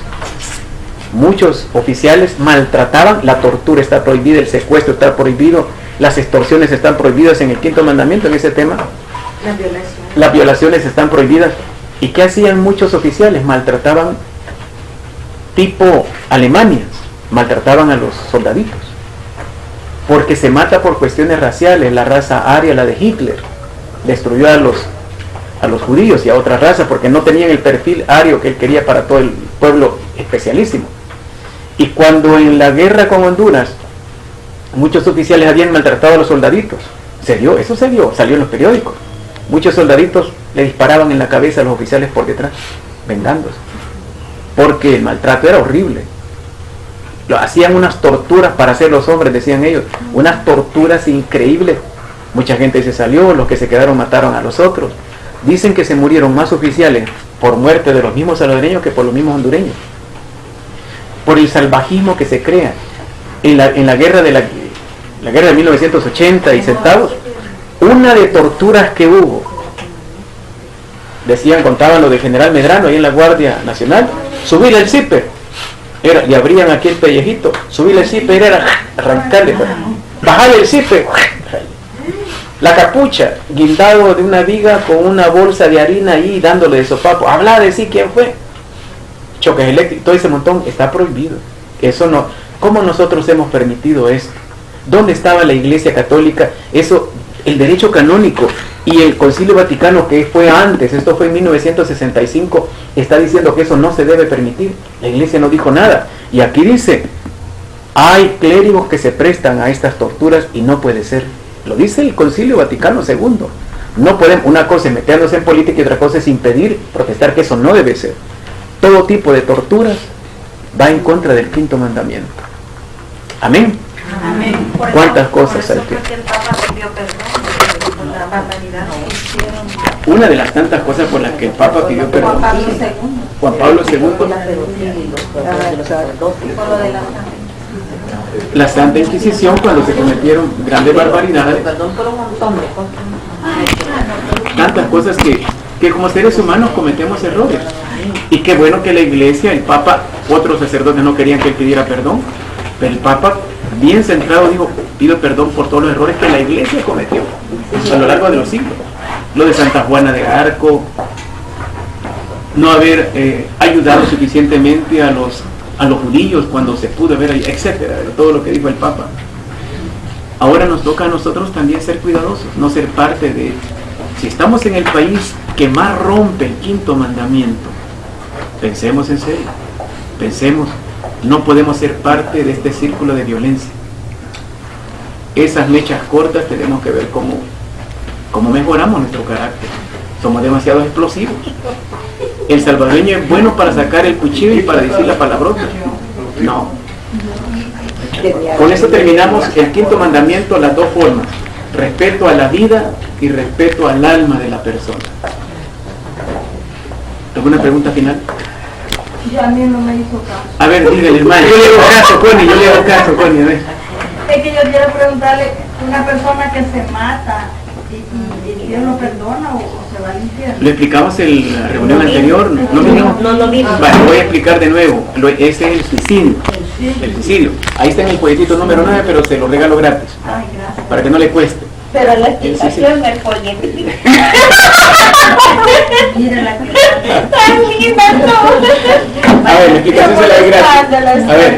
oficiales maltrataban, la tortura está prohibida, el secuestro está prohibido, las extorsiones están prohibidas en el 5º mandamiento en ese tema. Las violaciones están prohibidas. ¿Y qué hacían muchos oficiales? Maltrataban, tipo Alemania, maltrataban a los soldaditos. Porque se mata por cuestiones raciales, la raza aria, la de Hitler, destruyó a los judíos y a otra raza porque no tenían el perfil ario que él quería para todo el pueblo especialísimo. Y cuando en la guerra con Honduras muchos oficiales habían maltratado a los soldaditos, eso se dio, salió en los periódicos. Muchos soldaditos le disparaban en la cabeza a los oficiales por detrás, vengándose, porque el maltrato era horrible. Hacían unas torturas para hacer los hombres, decían ellos, unas torturas increíbles. Mucha gente se salió, los que se quedaron mataron a los otros. Dicen que se murieron más oficiales por muerte de los mismos salvadoreños que por los mismos hondureños, por el salvajismo que se crea en la guerra de la guerra de 1980 y centavos. Una de torturas que hubo, contaban lo de General Medrano ahí en la Guardia Nacional, subirle el zipper, y abrían aquí el pellejito, subirle el zipper era arrancarle, bajarle el zipper, la capucha, guindado de una viga con una bolsa de harina ahí dándole de sopapo, habla de sí quién fue, choques eléctricos, todo ese montón está prohibido. Eso no, ¿cómo nosotros hemos permitido esto? ¿Dónde estaba la Iglesia Católica? Eso, el derecho canónico y el Concilio Vaticano, que fue antes, esto fue en 1965, está diciendo que eso no se debe permitir. La Iglesia no dijo nada. Y aquí dice, hay clérigos que se prestan a estas torturas y no puede ser. Lo dice el Concilio Vaticano II. No podemos, una cosa es meternos en política y otra cosa es impedir, protestar que eso no debe ser. Todo tipo de torturas va en contra del 5º mandamiento. Amén. Amén. ¿Cuántas cosas hay que? Una de las tantas cosas por las que el Papa pidió perdón. Juan Pablo II. La Santa Inquisición, cuando se cometieron grandes barbaridades. Tantas cosas que como seres humanos cometemos errores. Y qué bueno que la Iglesia, el Papa, otros sacerdotes no querían que él pidiera perdón, pero el Papa, bien centrado, dijo, pido perdón por todos los errores que la Iglesia cometió a lo largo de los siglos. Lo de Santa Juana de Arco, no haber ayudado suficientemente a los judíos cuando se pudo haber, etcétera, todo lo que dijo el Papa. Ahora nos toca a nosotros también ser cuidadosos, no ser parte de... Si estamos en el país que más rompe el 5º mandamiento, pensemos en serio, pensemos, no podemos ser parte de este círculo de violencia. Esas mechas cortas tenemos que ver cómo mejoramos nuestro carácter. Somos demasiado explosivos. El salvadoreño es bueno para sacar el cuchillo y para decir la palabrota. No. Con eso terminamos el 5º mandamiento, las dos formas: respeto a la vida y respeto al alma de la persona. ¿Alguna pregunta final? Yo a mí no me hizo caso. A ver, dígale, hermano. Yo le hago caso, Connie, a ver. Es que yo quiero preguntarle, una persona que se mata, ¿y Dios lo perdona o se va al infierno? Lo explicamos en la reunión anterior, ¿no lo vimos? Vale, voy a explicar de nuevo. Ese es el suicidio. El suicidio. Ahí está en el folletito número 9, pero se lo regalo gratis. Ay, gracias. Para que no le cueste. Pero la explicación del folleto. Mira la que Tan linda toda. A ver, la explicación se la doy gratis. A ver,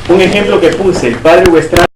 un ejemplo que puse, el padre Huestrada.